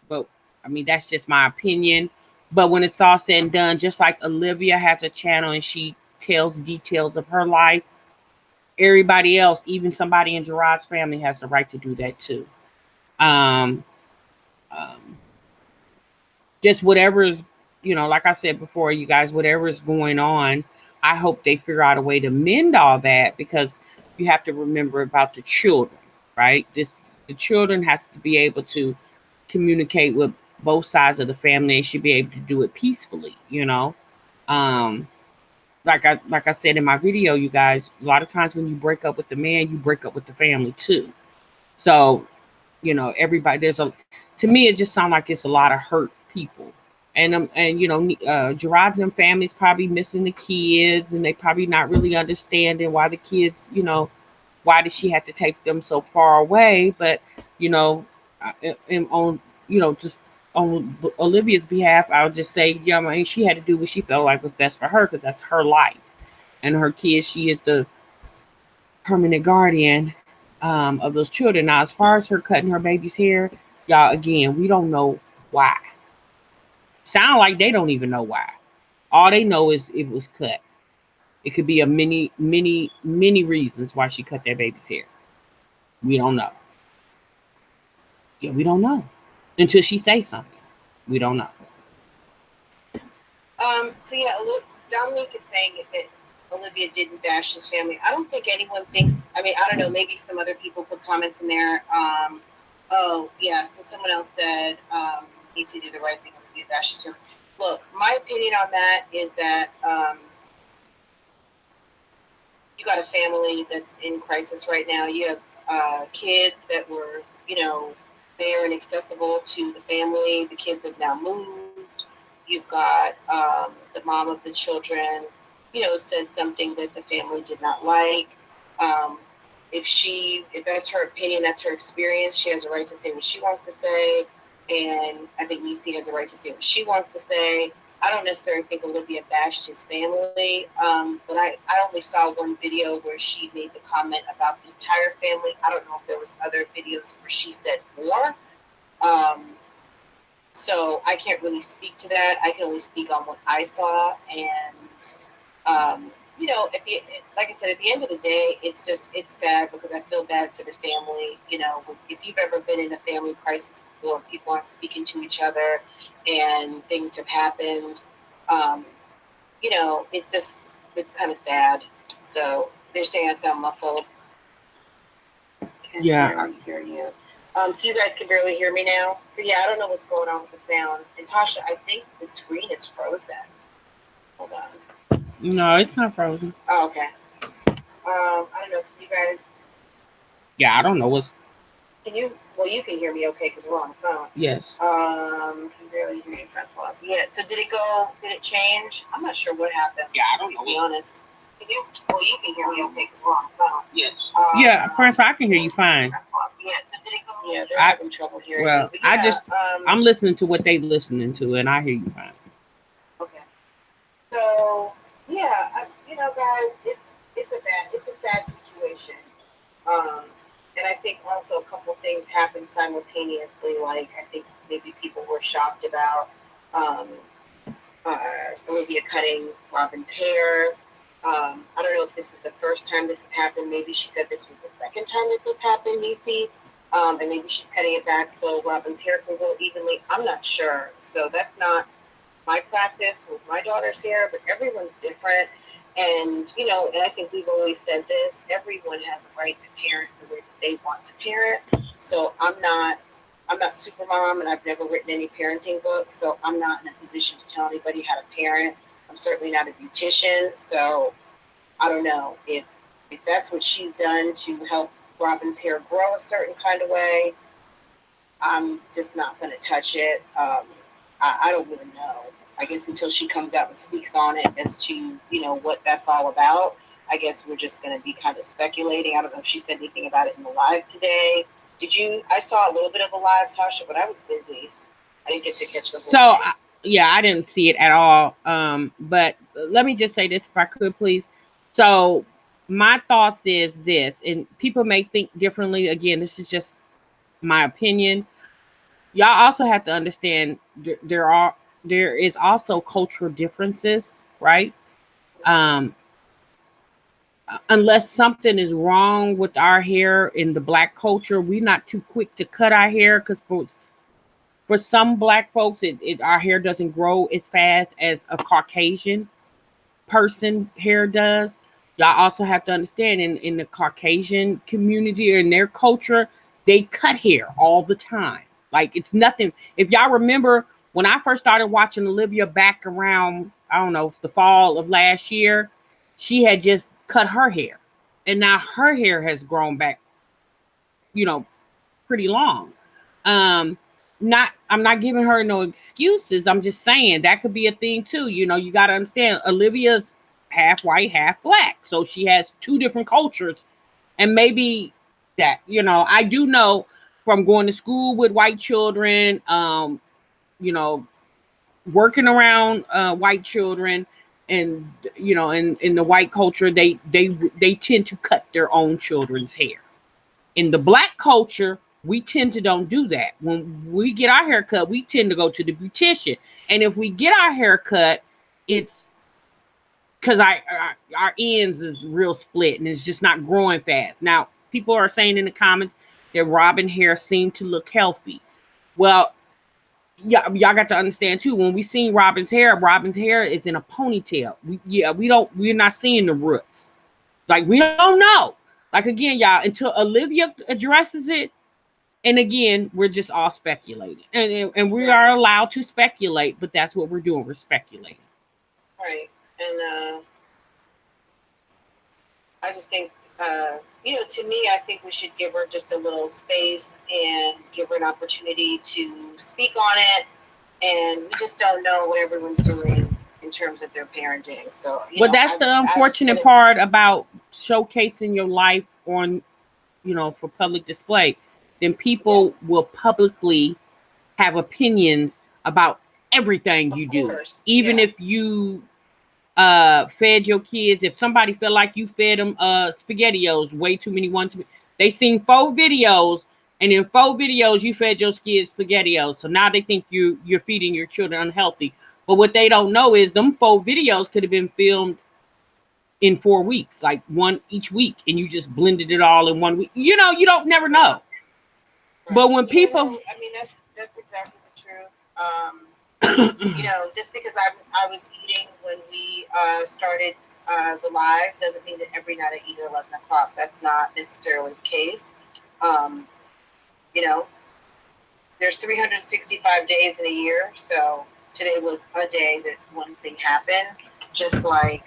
but I mean, that's just my opinion. But when it's all said and done, just like Olivia has a channel and she tells details of her life, everybody else, even somebody in Gerard's family, has the right to do that too. Um, um, just whatever is, like I said before, you guys, whatever is going on, I hope they figure out a way to mend all that, because you have to remember about the children, right? The children has to be able to communicate with both sides of the family. They should be able to do it peacefully. Um, like I said in my video, you guys, a lot of times when you break up with the man, you break up with the family too. So, everybody, to me, it just sounds like it's a lot of hurt people. And Gerard's and family's probably missing the kids, and they probably not really understanding why the kids, why did she have to take them so far away. But, you know, and on, just on Olivia's behalf, I would just say, yeah, I mean, she had to do what she felt like was best for her, because that's her life and her kids. She is the permanent guardian of those children. Now, as far as her cutting her baby's hair, y'all, again, we don't know why. Sound like they don't even know why. All they know is it was cut. It could be a many reasons why she cut that baby's hair. We don't know. Yeah, we don't know until she says something. We don't know. So yeah, Dominique is saying that Olivia didn't bash his family. I don't think anyone thinks. I mean, I don't know. Maybe some other people put comments in there. Oh yeah. So someone else said needs to do the right thing. Olivia bashes him. Look, my opinion on that is that you got a family that's in crisis right now. You have kids that were, there and accessible to the family. The kids have now moved. You've got the mom of the children, said something that the family did not like. If that's her opinion, that's her experience. She has a right to say what she wants to say, and I think Nisi has a right to say what she wants to say. I don't necessarily think Olivia bashed his family, but I only saw one video where she made the comment about the entire family. I don't know if there was other videos where she said more. So I can't really speak to that. I can only speak on what I saw. And, like I said, at the end of the day, it's sad because I feel bad for the family. If you've ever been in a family crisis before, people aren't speaking to each other and things have happened, it's kind of sad. So they're saying I sound muffled. Yeah. I hear you. So you guys can barely hear me now. So yeah, I don't know what's going on with the sound. And Tasha, I think the screen is frozen. Hold on. No, it's not frozen. Oh, okay. I don't know. Can you guys? Yeah, I don't know what's. Can you? Well, you can hear me okay because we're on the phone. Yes. Can barely hear you, Francois. Yeah. So did it go? Did it change? I'm not sure what happened. Yeah, I don't know. To be honest. Can you? Well, you can hear me okay because we're on the phone. Yes. Yeah, Francois, I can hear you fine. Yeah. So did it go? Yeah, they're having trouble hearing. Well, me. Yeah, I'm listening to what they listening to, and I hear you fine. Okay. So yeah, guys, it's a sad situation. And I think also a couple things happened simultaneously. Like I think maybe people were shocked about Olivia cutting Robin's hair. I don't know if this is the first time this has happened. Maybe she said this was the second time that this happened, Nisi. And maybe she's cutting it back so Robin's hair can go evenly. I'm not sure. So that's not my practice with my daughter's hair, but everyone's different. And, and I think we've always said this, everyone has a right to parent the way that they want to parent. So I'm not super mom, and I've never written any parenting books, so I'm not in a position to tell anybody how to parent. I'm certainly not a beautician, so I don't know if that's what she's done to help Robin's hair grow a certain kind of way. I'm just not going to touch it. I don't really know. I guess until she comes out and speaks on it as to, what that's all about. I guess we're just going to be kind of speculating. I don't know if she said anything about it in the live today. I saw a little bit of a live, Tasha, but I was busy. I didn't get to catch the whole thing. Yeah, I didn't see it at all. But let me just say this, if I could, please. So my thoughts is this, and people may think differently. Again, this is just my opinion. Y'all also have to understand there is also cultural differences, right? unless something is wrong with our hair in the black culture, we're not too quick to cut our hair because for some black folks, our hair doesn't grow as fast as a Caucasian person hair does. Y'all also have to understand in the Caucasian community or in their culture, they cut hair all the time. Like it's nothing. If y'all remember when I first started watching Olivia back around, I don't know, the fall of last year, she had just cut her hair. And now her hair has grown back, you know, pretty long. Um, not I'm not giving her no excuses. I'm just saying that could be a thing too. You know, you gotta understand Olivia's half white, half black. So she has two different cultures. And maybe that, you know, I do know from going to school with white children, you know, working around white children and you know, in the white culture, they tend to cut their own children's hair. In the black culture, we tend to don't do that. When we get our hair cut, we tend to go to the beautician. And if we get our hair cut, it's because our ends is real split and it's just not growing fast. Now, people are saying in the comments that Robin hair seemed to look healthy. Well, yeah, y'all got to understand too. When we seen Robin's hair is in a ponytail. We're not seeing the roots. Like we don't know. Like again, y'all, until Olivia addresses it, and again, we're just all speculating, and we are allowed to speculate, but that's what we're doing. We're speculating. Right, and I just think, you know, to me, I think we should give her just a little space and give her an opportunity to speak on it. And we just don't know what everyone's doing in terms of their parenting. So, well, that's the unfortunate part about showcasing your life on, you know, for public display. Then people will publicly have opinions about everything you do, even if you fed your kids. If somebody felt like you fed them spaghettios way too many ones, they seen 4 videos, and in 4 videos you fed your kids spaghettios, so now they think you're feeding your children unhealthy. But what they don't know is them 4 videos could have been filmed in 4 weeks, like one each week, and you just blended it all in 1 week. You know, you don't never know. But when people, I mean, that's exactly the truth. You know, just because I was eating when we started the live doesn't mean that every night I eat at 11 o'clock. That's not necessarily the case. You know, there's 365 days in a year, so today was a day that one thing happened. Just like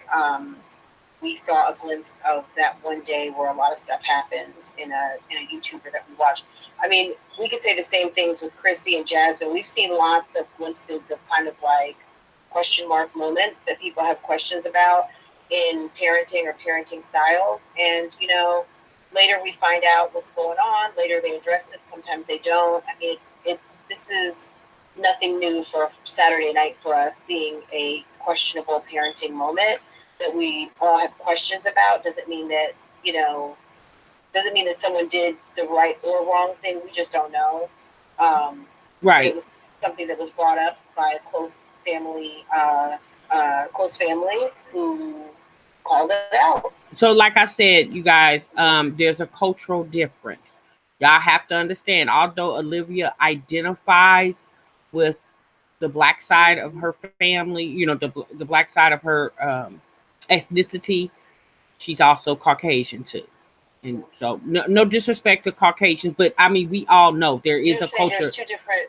we saw a glimpse of that one day where a lot of stuff happened in a YouTuber that we watched. I mean, we could say the same things with Chrissy and Jasmine. We've seen lots of glimpses of kind of like question mark moments that people have questions about in parenting or parenting styles. And, you know, later we find out what's going on. Later they address it. Sometimes they don't. I mean, this is nothing new for Saturday night for us, seeing a questionable parenting moment that we all have questions about. Doesn't mean that, you know, doesn't mean that someone did the right or wrong thing. We just don't know. Right. It was something that was brought up by a close family who called it out. So like I said, you guys, there's a cultural difference. Y'all have to understand, although Olivia identifies with the black side of her family, you know, the black side of her ethnicity, she's also Caucasian too. And so no disrespect to Caucasians, but I mean, we all know there is a culture.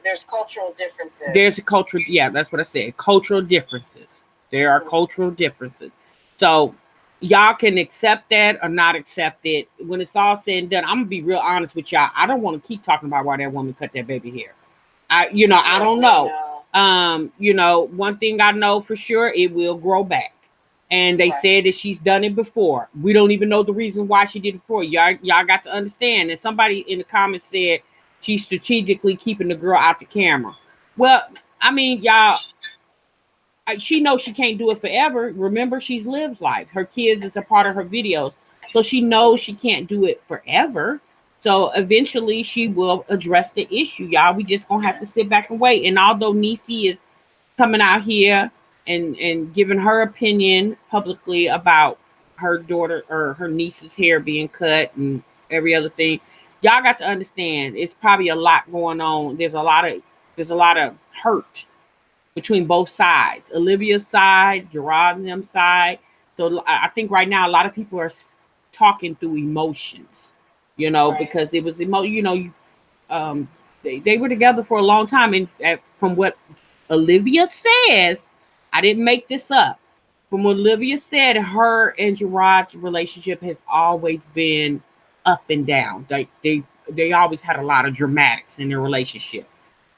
There's cultural differences. There's a cultural, yeah, that's what I said. Cultural differences. There are cultural differences. So y'all can accept that or not accept it. When it's all said and done, I'm gonna be real honest with y'all. I don't want to keep talking about why that woman cut that baby hair. I don't know. You know, one thing I know for sure, it will grow back. And they said that she's done it before. We don't even know the reason why she did it before. Y'all got to understand. And somebody in the comments said she's strategically keeping the girl out the camera. Well, I mean, y'all, she knows she can't do it forever. Remember, she's lived life. Her kids is a part of her videos. So she knows she can't do it forever. So eventually she will address the issue, y'all. We just gonna have to sit back and wait. And although Niecy is coming out here and giving her opinion publicly about her daughter or her niece's hair being cut and every other thing. Y'all got to understand it's probably a lot going on. There's a lot of hurt between both sides. Olivia's side, Gerard and them side. So I think right now a lot of people are talking through emotions, because it was um, they were together for a long time, and from what Olivia says, I didn't make this up. From what Olivia said, her and Gerard's relationship has always been up and down. They always had a lot of dramatics in their relationship.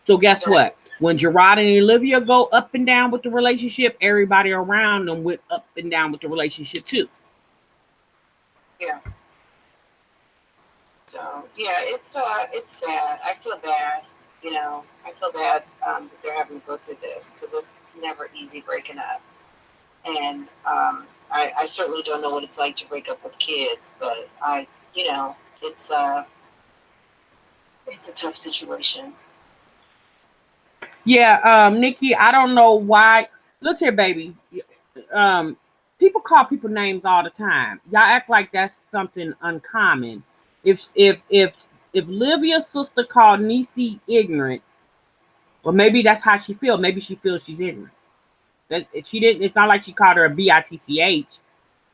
So guess what? When Gerard and Olivia go up and down with the relationship, everybody around them went up and down with the relationship too. Yeah. So yeah, it's sad. I feel bad. I feel bad that they're having to go through this because it's never easy breaking up. And I certainly don't know what it's like to break up with kids, but it's a tough situation. Yeah, Nikki, I don't know why. Look here, baby. Um, People call people names all the time. Y'all act like that's something uncommon. If Livia's sister called Niecy ignorant, well, maybe that's how she feels. Maybe she feels she's ignorant. That she didn't. It's not like she called her a bitch.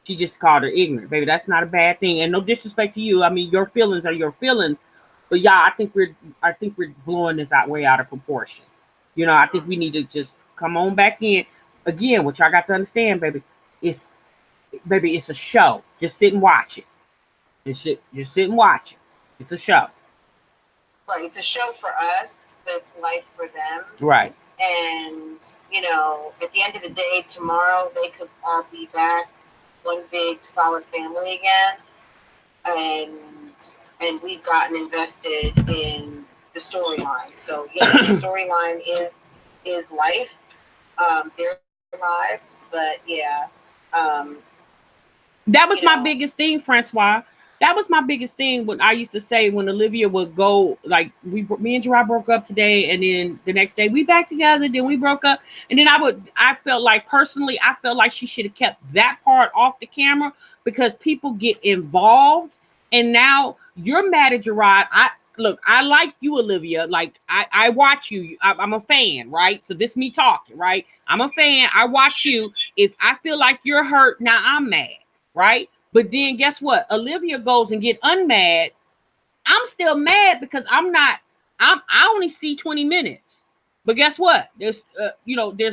She just called her ignorant, baby. That's not a bad thing. And no disrespect to you. I mean, your feelings are your feelings. But yeah, I think we're blowing this out way out of proportion. I think we need to just come on back in. Again, what y'all got to understand, baby, it's it's a show. Just sit and watch it. Just sit and watch it. It's a show. Right. It's a show for us, but it's life for them. Right. And, at the end of the day, tomorrow they could all be back, one big solid family again. And we've gotten invested in the storyline. So yes, the storyline is life, their lives, but yeah. That was my biggest thing, Francois. That was my biggest thing when I used to say when Olivia would go, like me and Gerard broke up today, and then the next day we back together, then we broke up, and then I felt like personally, I felt like she should have kept that part off the camera because people get involved, and now you're mad at Gerard. I like you, Olivia. Like I watch you. I'm a fan, right? So this me talking, right? I'm a fan. I watch you. If I feel like you're hurt, now I'm mad, right? But then guess what? Olivia goes and get unmad. I'm still mad because I only see 20 minutes. But guess what? There's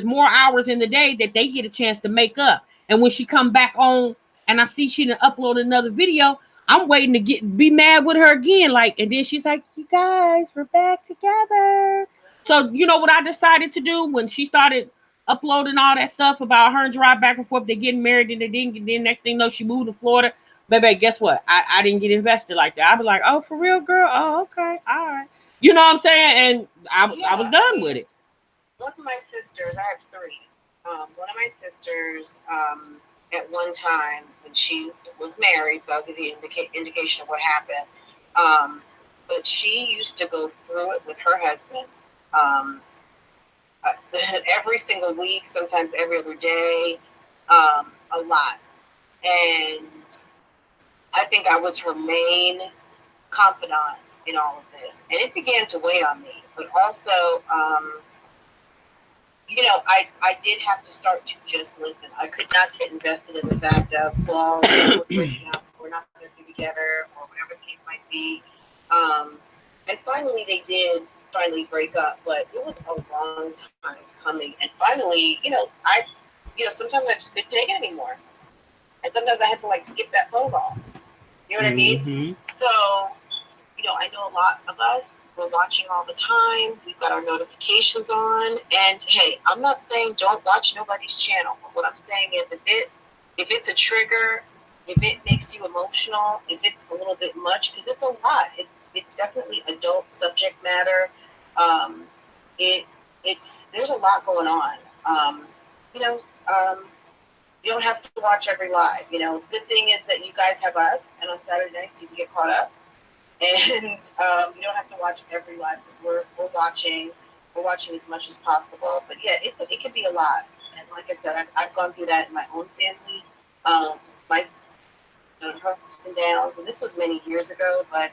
more hours in the day that they get a chance to make up. And when she come back on and I see she done upload another video, I'm waiting to be mad with her again. Like, and then she's like, you guys, we're back together. So you know what I decided to do when she started uploading all that stuff about her and Gerard back and forth, they getting married and they didn't. Then next thing you know, she moved to Florida. Baby, guess what? I didn't get invested like that. I was like, oh, for real, girl? Oh, okay, all right. You know what I'm saying? And I was done with it. One of my sisters, I have three. One of my sisters, at one time when she was married, so I'll give you indication of what happened. But she used to go through it with her husband. Every single week, sometimes every other day, a lot. And I think I was her main confidant in all of this. And it began to weigh on me. But also, I did have to start to just listen. I could not get invested in the fact of, well, we're breaking up, we're not going to be together, or whatever the case might be. And finally, they did finally break up, but it was a long time coming. And finally, sometimes I just couldn't take it anymore. And sometimes I had to skip that phone call. You know what I mean? So, I know a lot of us, we're watching all the time. We've got our notifications on. And hey, I'm not saying don't watch nobody's channel. But what I'm saying is if it's a trigger, if it makes you emotional, if it's a little bit much, because it's a lot. It's definitely adult subject matter. There's a lot going on. You don't have to watch every live. Good thing is that you guys have us, and on Saturday nights you can get caught up. And you don't have to watch every live because we're watching as much as possible. But yeah, it can be a lot. And like I said, I've gone through that in my own family. her ups and downs, and this was many years ago, but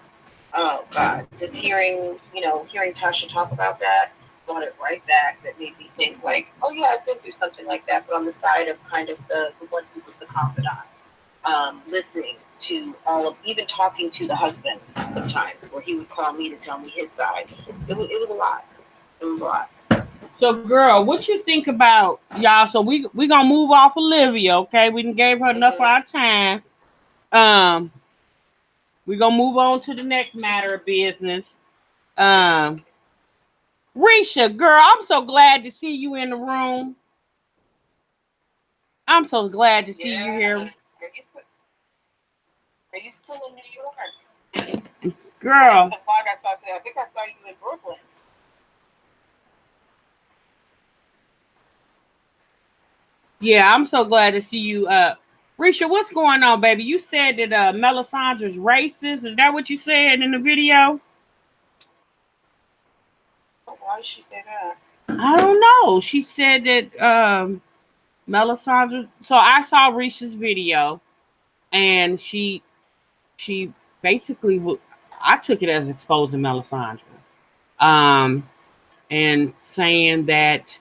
oh God, just hearing Tasha talk about that brought it right back. That made me think like, oh yeah, I've been through something like that, but on the side of kind of the one who was the confidant, listening to all of, even talking to the husband sometimes, where he would call me to tell me his side. It was a lot. It was a lot. So, girl, what you think about y'all? So we gonna move off Olivia, okay? We done gave her enough of our time. We gonna move on to the next matter of business. Risha, girl, I'm so glad to see you in the room. I'm so glad to see you here. Are you still in New York? Girl. The vlog I saw today. I think I saw you in Brooklyn. Yeah, I'm so glad to see you. Risha, what's going on, baby? You said that Melisandre's racist. Is that what you said in the video? Why did she say that? I don't know. She said that Melisandre. So I saw Risha's video, and she basically I took it as exposing Melisandre, and saying that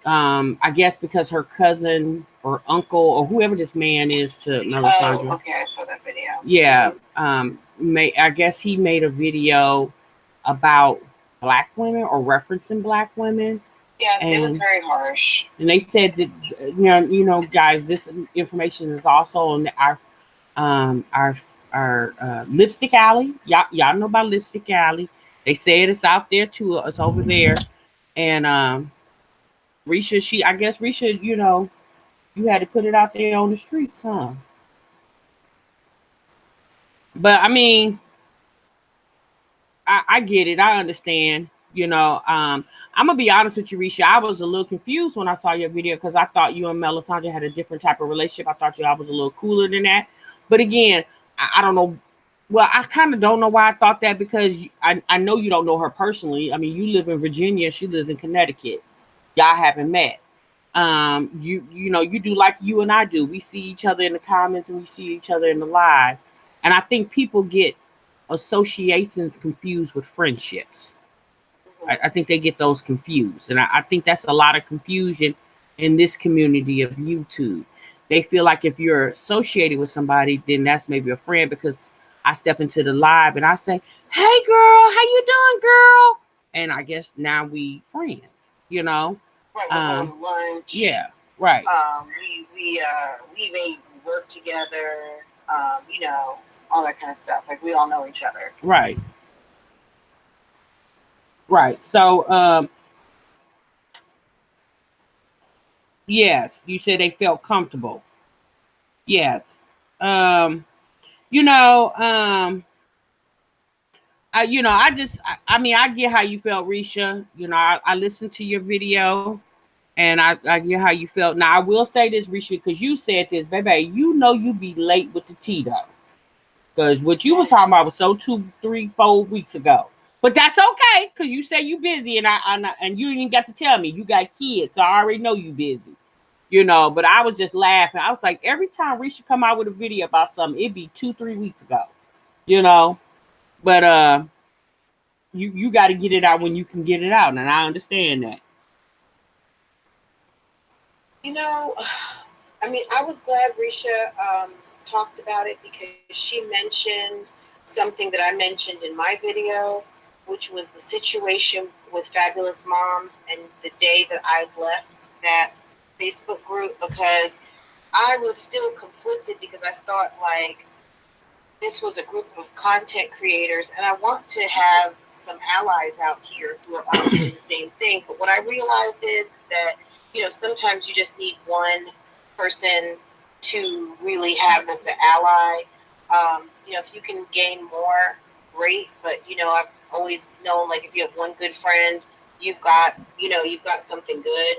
I guess because her cousin or uncle or whoever this man is to Melisandre. Oh, okay, I saw that video. Yeah, I guess he made a video about black women or referencing black women. Yeah, and it was very harsh. And they said that guys, this information is also on our Lipstick Alley. Y'all know about Lipstick Alley. They said it's out there too. It's over there. And Risha, I guess Risha, you had to put it out there on the streets, huh? But I mean, I get it. I understand. I'm gonna be honest with you, Risha. I was a little confused when I saw your video because I thought you and Melisandre had a different type of relationship. I thought y'all was a little cooler than that. But again, I don't know. Well, I kind of don't know why I thought that because I know you don't know her personally. I mean, you live in Virginia. She lives in Connecticut. Y'all haven't met. You do like you and I do. We see each other in the comments and we see each other in the live. And I think people get associations confused with friendships. I think they get those confused. And I think that's a lot of confusion in this community of YouTube. They feel like if you're associated with somebody, then that's maybe a friend because I step into the live and I say, hey girl, how you doing, girl? And I guess now we friends, Right, we're going to lunch. Yeah, right. We may work together, all that kind of stuff. Like we all know each other. Right. Right. So yes, you said they felt comfortable. Yes. You know, I mean, I get how you felt, Risha. I listened to your video and I get how you felt. Now, I will say this, Risha, because you said this, baby, you be late with the tea, though. Because what you was talking about was so 2, 3, 4 weeks ago. But that's okay, because you say you busy, and you didn't get to tell me. You got kids, so I already know you busy. But I was just laughing. I was like, every time Risha come out with a video about something, it'd be 2, 3 weeks ago. But you got to get it out when you can get it out, and I understand that. I mean, I was glad Risha talked about it because she mentioned something that I mentioned in my video, which was the situation with Fabulous Moms and the day that I left that Facebook group because I was still conflicted because I thought like this was a group of content creators and I want to have some allies out here who are all doing the same thing. But what I realized is that, sometimes you just need one person to really have as an ally. If you can gain more, great. But, I've always known like if you have one good friend, you've got something good.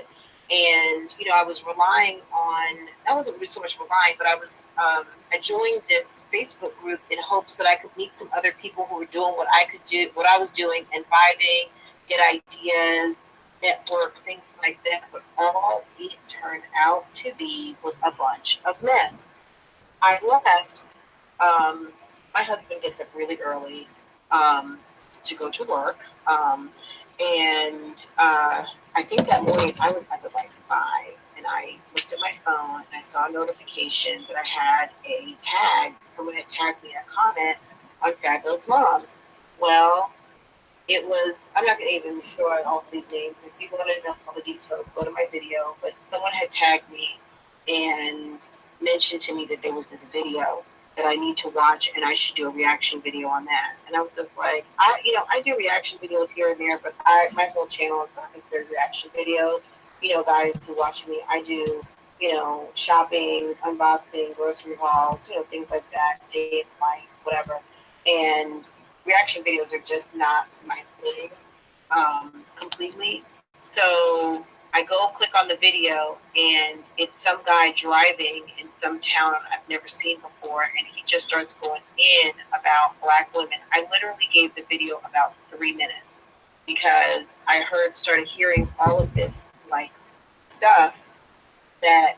And, I was relying on, I wasn't so much relying, but I joined this Facebook group in hopes that I could meet some other people who were doing what I was doing and vibing, get ideas, network, things like that. But all it turned out to be was a bunch of men. I left gets up really early to go to work. And I think that morning I was up at like 5, and I looked at my phone and I saw a notification that I had a tag. Someone had tagged me in a comment on Fabulous Moms. Well, it was, I'm not going to even show out all these names. If people want to know all the details, go to my video. But someone had tagged me and mentioned to me that there was this video that I need to watch, and I should do a reaction video on that. And I was just like, I do reaction videos here and there, but my whole channel is not considered reaction videos. Guys who watch me, I do, shopping, unboxing, grocery hauls, things like that, day in life, whatever. And reaction videos are just not my thing completely. So I go click on the video, and it's some guy driving in some town I've never seen before, and he just starts going in about Black women. I literally gave the video about 3 minutes because I started hearing all of this like stuff that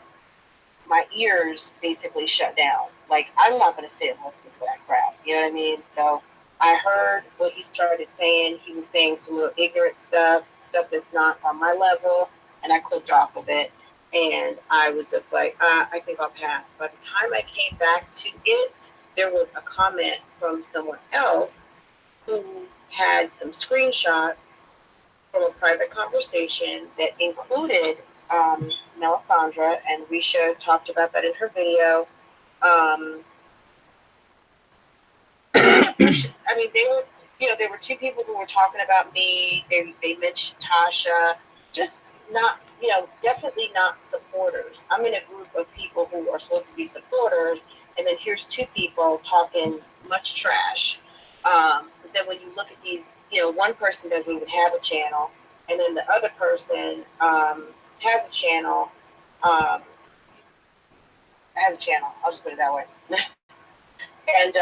my ears basically shut down. Like, I'm not going to sit and listen to that crap. You know what I mean? So I heard what he started saying. He was saying some real ignorant stuff that's not on my level, and I clicked off of it. And I was just like, I think I'll pass. By the time I came back to it, there was a comment from someone else who had some screenshots from a private conversation that included Melisandre, and Risha talked about that in her video. There were 2 people who were talking about me. They mentioned Tasha, just not, definitely not supporters. I'm in a group of people who are supposed to be supporters, and then here's 2 people talking much trash. But then when you look at these, one person doesn't even have a channel, and then the other person has a channel. I'll just put it that way. And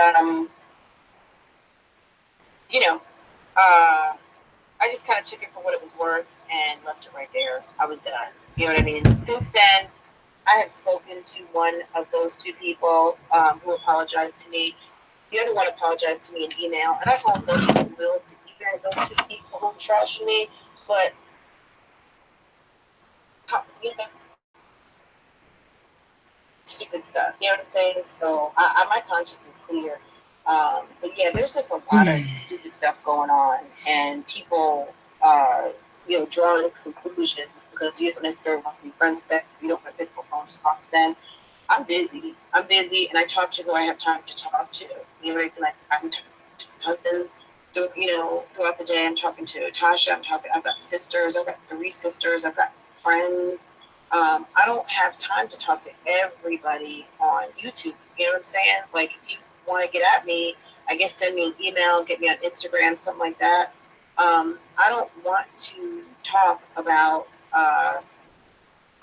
I just kind of took it for what it was worth and left it right there. I was done. You know what I mean? Since then, I have spoken to one of those 2 people who apologized to me. The other one apologized to me in email, and I hold no ill will to either of those 2 people who trashed me. But stupid stuff. You know what I'm saying? So my conscience is clear. But yeah, there's just a lot of stupid stuff going on, and people, drawing conclusions because you don't necessarily want to be friends with them. You don't have physical phones to talk to them. I'm busy, and I talk to who I have time to talk to. Like I'm talking to my husband. Throughout the day, I'm talking to Tasha. I've got sisters. I've got 3 sisters. I've got friends. I don't have time to talk to everybody on YouTube. You know what I'm saying? Like, if you want to get at me, I guess send me an email, get me on Instagram, something like that. I don't want to talk about, I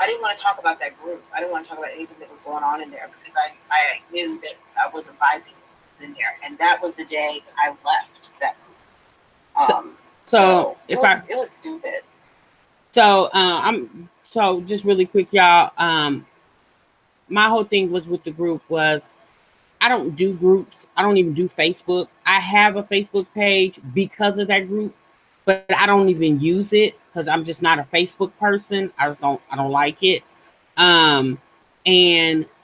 didn't want to talk about that group. I didn't want to talk about anything that was going on in there because I knew that I wasn't vibing in there. And that was the day that I left that group. So it was stupid. So just really quick, y'all. My whole thing was with the group was I don't do groups. I don't even do Facebook. I have a Facebook page because of that group, but I don't even use it because I'm just not a Facebook person. I don't like it. And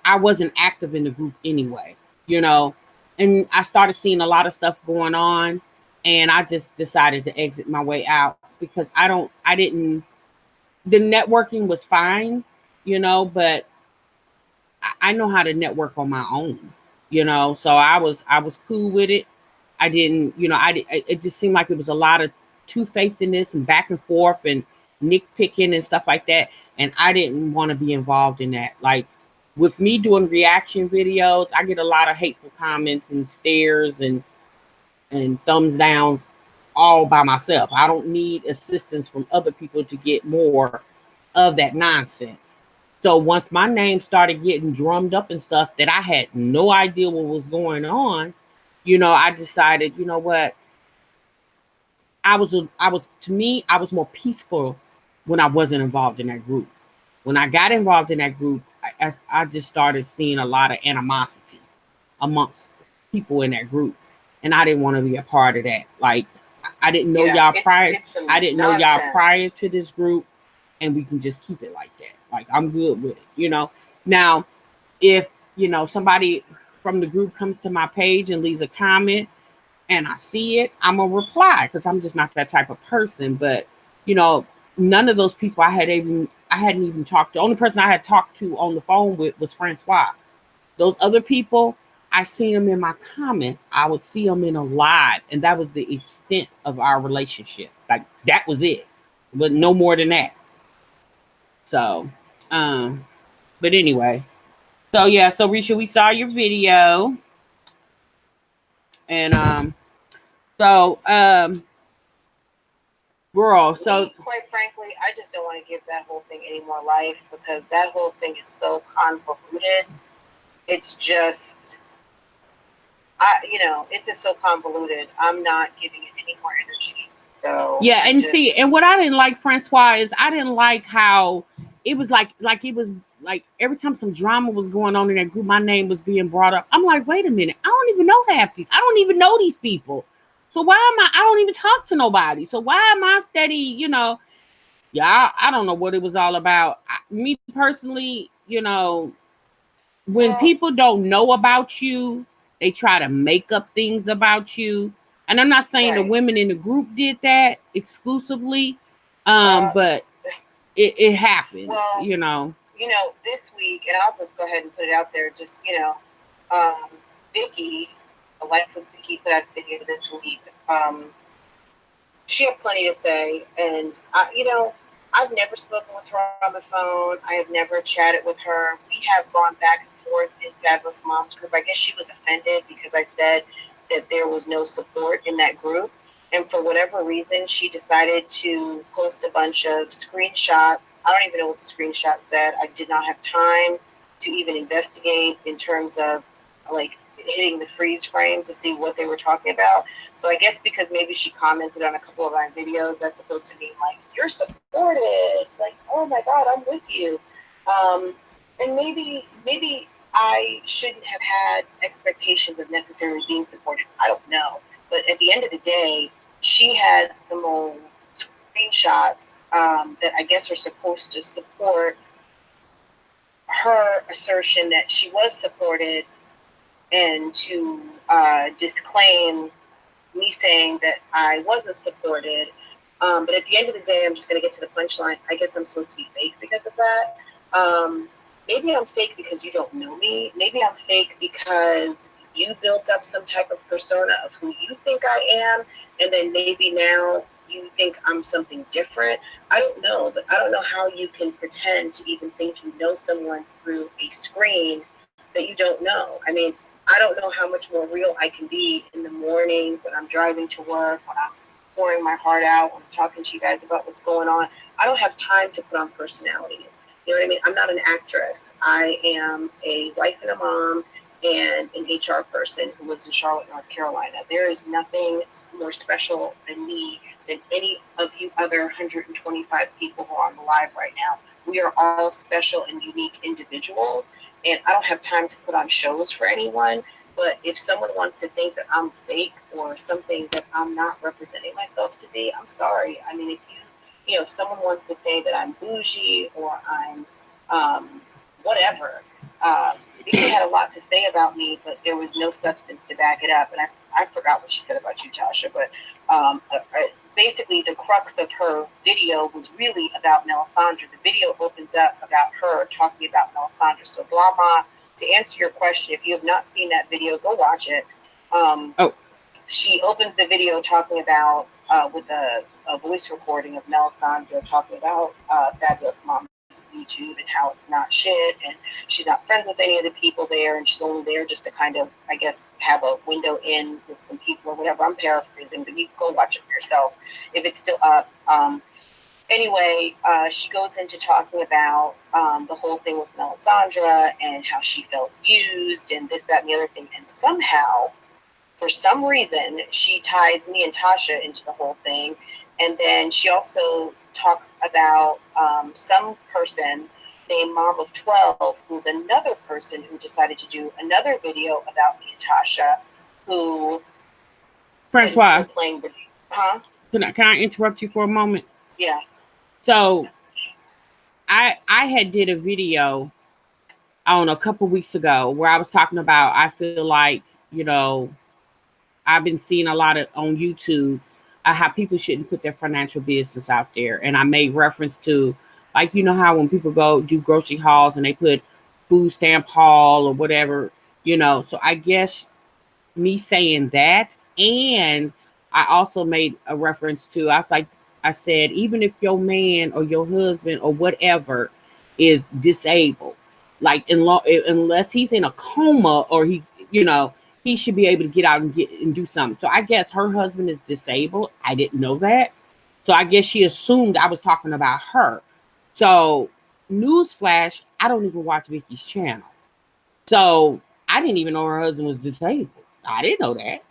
I wasn't active in the group anyway, and I started seeing a lot of stuff going on, and I just decided to exit my way out because the networking was fine, but I know how to network on my own, so I was cool with it. I didn't, it just seemed like it was a lot of two-facedness and back and forth and nitpicking and stuff like that. And I didn't want to be involved in that. Like with me doing reaction videos, I get a lot of hateful comments and stares and thumbs downs all by myself. I don't need assistance from other people to get more of that nonsense. So once my name started getting drummed up and stuff that I had no idea what was going on, I decided, what? I was more peaceful when I wasn't involved in that group. When I got involved in that group, I just started seeing a lot of animosity amongst people in that group. and I didn't want to be a part of that. Like, I didn't know Yeah, y'all prior. it's some I didn't know y'all prior nonsense. to this group, and we can just keep it like that. Like, I'm good with it, you know. Now, if somebody from the group comes to my page and leaves a comment and I see it, I'm gonna reply because I'm just not that type of person. But you know, none of those people I hadn't even talked to. The only person I had talked to on the phone with was Francois. Those other people, I see them in my comments. I would see them in a live, and that was the extent of our relationship. Like, that was it, but no more than that. So, um, but anyway, so yeah, so Risha, we saw your video, and so girl, so Me, quite frankly, I just don't want to give that whole thing any more life because that whole thing is so convoluted. It's just, it's just so convoluted. I'm not giving it any more energy. So yeah, I and just, see, and what I didn't like, Francois, is I didn't like how it was like it was like every time some drama was going on in that group, my name was being brought up. I'm like, wait a minute, I don't even know half these. I don't even know these people. So why am I? I don't even talk to nobody. So why am I steady? Yeah, I don't know what it was all about. Me personally, when well, people don't know about you, they try to make up things about you. And I'm not saying the right. women in the group did that exclusively, Uh, but it happened, well, this week, and I'll just go ahead and put it out there, just, Vicky, the wife of Vicky, put out a video this week. She had plenty to say, and I've never spoken with her on the phone. I have never chatted with her. We have gone back and forth in Fabulous Moms group. I guess she was offended because I said that there was no support in that group, and for whatever reason, she decided to post a bunch of screenshots. I don't even know what the screenshot said. I did not have time to even investigate in terms of like hitting the freeze frame to see what they were talking about. So I guess because maybe she commented on a couple of my videos, that's supposed to mean like you're supported, like oh my god, I'm with you. And maybe I shouldn't have had expectations of necessarily being supported. I don't know, but at the end of the day, she had some old screenshots that I guess are supposed to support her assertion that she was supported and to disclaim me saying that I wasn't supported. But at the end of the day, I'm just going to get to the punchline. I guess I'm supposed to be fake because of that. Maybe I'm fake because you don't know me. Maybe I'm fake because you built up some type of persona of who you think I am. And then maybe now you think I'm something different. I don't know, but I don't know how you can pretend to even think you know someone through a screen that you don't know. I mean, I don't know how much more real I can be in the morning when I'm driving to work, when I'm pouring my heart out, when I'm talking to you guys about what's going on. I don't have time to put on personalities. You know what I mean? I'm not an actress. I am a wife and a mom and an HR person who lives in Charlotte, North Carolina. There is nothing more special than me than any of you other 125 people who are on the live right now. We are all special and unique individuals, and I don't have time to put on shows for anyone. But if someone wants to think that I'm fake or something that I'm not representing myself to be, I'm sorry. I mean, if someone wants to say that I'm bougie or I'm whatever, Vicky had a lot to say about me, but there was no substance to back it up. And I forgot what she said about you, Tasha, but basically the crux of her video was really about Melisandre. The video opens up about her talking about Melisandre. So Blama, to answer your question, if you have not seen that video, go watch it. oh, She opens the video talking about with a voice recording of Melisandre talking about Fabulous Moms YouTube and how it's not shit, and she's not friends with any of the people there, and she's only there just to kind of, I guess, have a window in with some people or whatever. I'm paraphrasing, but you can go watch it for yourself if it's still up. Anyway, she goes into talking about the whole thing with Melisandre and how she felt used and this, that, and the other thing. And somehow, for some reason, she ties me and Tasha into the whole thing. And then she also talks about some person named Mom of 12, who's another person who decided to do another video about me and Tasha, who Francois, playing the, huh? Can I interrupt you for a moment? Yeah. So I had did a video on a couple weeks ago where I was talking about I feel like, I've been seeing a lot of on YouTube how people shouldn't put their financial business out there. And I made reference to, like, how when people go do grocery hauls and they put food stamp haul or whatever, So I guess me saying that, and I also made a reference to, I said, even if your man or your husband or whatever is disabled, like unless he's in a coma or he should be able to get out and get and do something. So I guess her husband is disabled. I didn't know that. So I guess she assumed I was talking about her. So newsflash, I don't even watch Vicky's channel. So I didn't even know her husband was disabled. I didn't know that,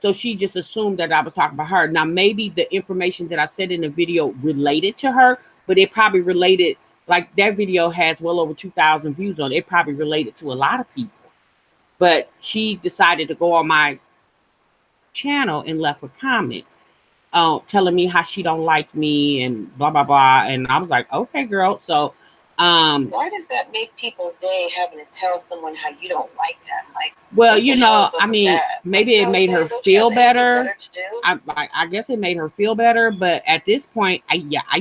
So she just assumed that I was talking about her. Now, maybe the information that I said in the video related to her, but it probably related, like that video has well over 2,000 views on it. It probably related to a lot of people. But she decided to go on my channel and left a comment telling me how she don't like me and blah, blah, blah. And I was like, okay, girl. So why does that make people's day having to tell someone how you don't like them? Like, well, I mean, maybe it made her feel better. I guess it made her feel better, but at this point, I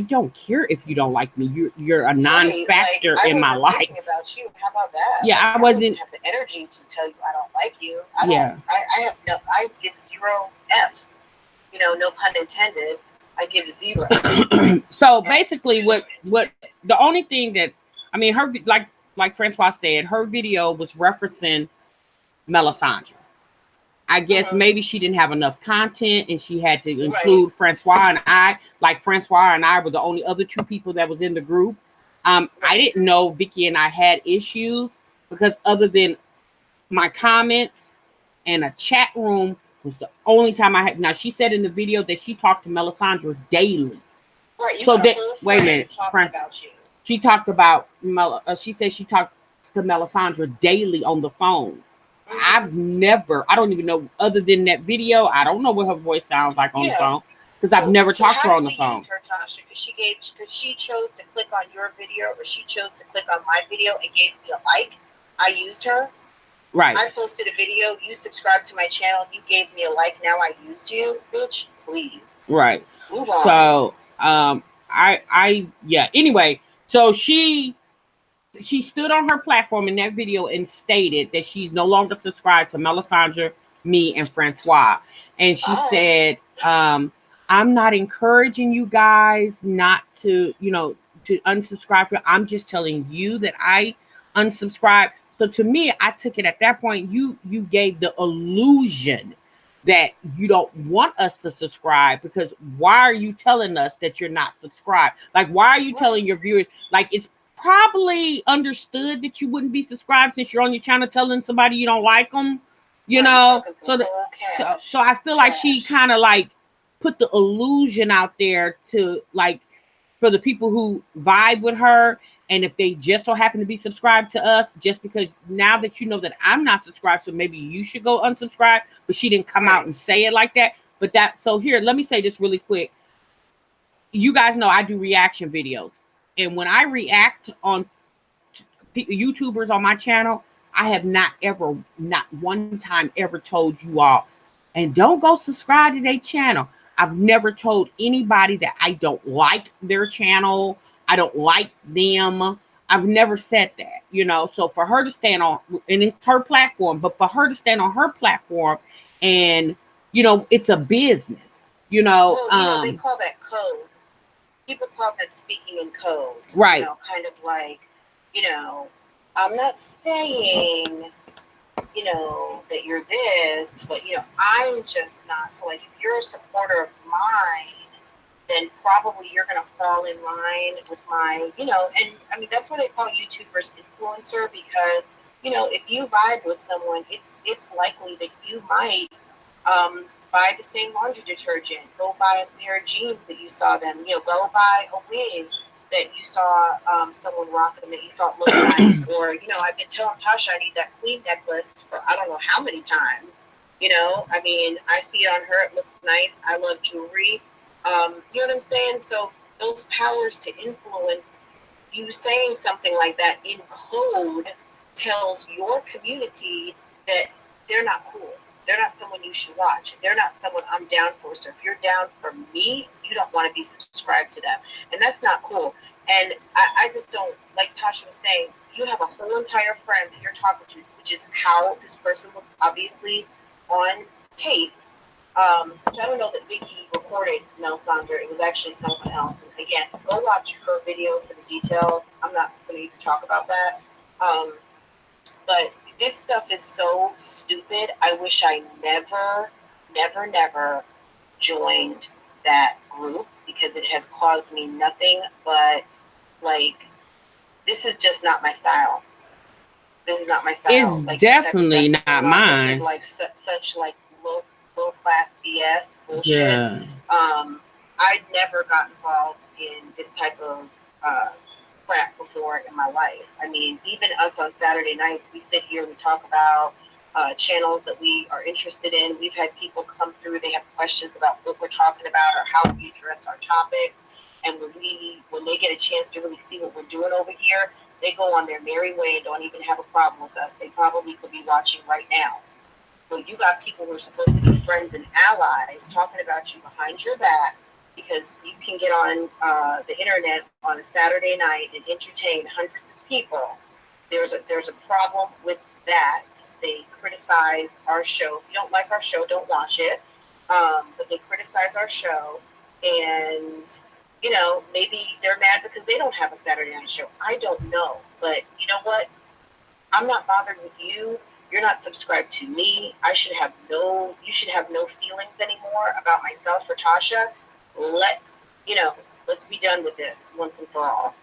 don't care if you don't like me. You're a non-factor in my life. About you. How about that? Yeah, I wasn't have the energy to tell you I don't like you. I give 0 F's. No pun intended. I give 0. So basically, what the only thing that her, like Francois said, her video was referencing Melisandre. I guess maybe she didn't have enough content and she had to include Francois and I. Like Francois and I were the only other 2 people that was in the group. I didn't know Vicky and I had issues because other than my comments and a chat room was the only time I had. Now she said in the video that she talked to Melisandre daily. Right. So that wait a minute, she talked about she said she talked to Melisandre daily on the phone. I don't even know, other than that video, I don't know what her voice sounds like on the phone because I've never talked to her on the phone. Her, Tasha, because she chose to click on your video or she chose to click on my video and gave me a like. I used her. Right. I posted a video. You subscribed to my channel. You gave me a like. Now I used you, bitch. Please. Right. Move on. So Anyway, so she stood on her platform in that video and stated that she's no longer subscribed to Melisandre, me, and Francois. And she said, I'm not encouraging you guys not to, to unsubscribe. I'm just telling you that I unsubscribed. So to me, I took it at that point, you gave the illusion that you don't want us to subscribe, because why are you telling us that you're not subscribed? Like, why are you telling your viewers? Like, it's probably understood that you wouldn't be subscribed since you're on your channel telling somebody you don't like them, so I feel like she kind of like put the illusion out there to, like, for the people who vibe with her, and if they just so happen to be subscribed to us, just because now that you know that I'm not subscribed, so maybe you should go unsubscribe. But she didn't come out and say it like that. So here, let me say this really quick. You guys know I do reaction videos, and when I react on YouTubers on my channel, I have not one time ever told you all, and don't go subscribe to their channel. I've never told anybody that I don't like their channel. I don't like them. I've never said that, So for her to stand on, and it's her platform, but for her to stand on her platform, and it's a business, they call that code. People call that speaking in code. Right. Kind of like, I'm not saying, that you're this, but, I'm just not. So, like, if you're a supporter of mine, then probably you're going to fall in line with my, and I mean, that's what they call YouTubers influencer, because, if you vibe with someone, it's likely that you might buy the same laundry detergent, go buy a pair of jeans that you saw them, go buy a wig that you saw someone rocking that you thought looked nice, or, I've been telling Tasha I need that queen necklace for I don't know how many times, You know, I mean, I see it on her. It looks nice. I love jewelry. You know what I'm saying? So those powers to influence, you saying something like that in code tells your community that they're not cool. They're not someone you should watch. They're not someone I'm down for. So if you're down for me, you don't want to be subscribed to them. And that's not cool. And I just don't, like Tasha was saying, you have a whole entire friend that you're talking to, which is how this person was obviously on tape. Which I don't know that Vicky recorded Melsonder. It was actually someone else. And again, go watch her video for the details. I'm not going to even talk about that. But this stuff is so stupid. I wish I never joined that group because it has caused me nothing but, like, this is just not my style. This is not my style. It's Like, definitely not this mine. is like such like low class BS bullshit. Yeah. I'd never got involved in this type of crap before in my life. I mean, even us on Saturday nights, we sit here, we talk about channels that we are interested in. We've had people come through, they have questions about what we're talking about or how we address our topics. And when they get a chance to really see what we're doing over here, they go on their merry way and don't even have a problem with us. They probably could be watching right now. So you got people who are supposed to be friends and allies talking about you behind your back because you can get on the internet on a Saturday night and entertain hundreds of people. There's a problem with that. They criticize our show. If you don't like our show, don't watch it. But they criticize our show, and you know, maybe they're mad because they don't have a Saturday night show. I don't know, but you know what? I'm not bothered with you. You're not subscribed to me. You should have no feelings anymore about myself or Tasha. Let's be done with this once and for all.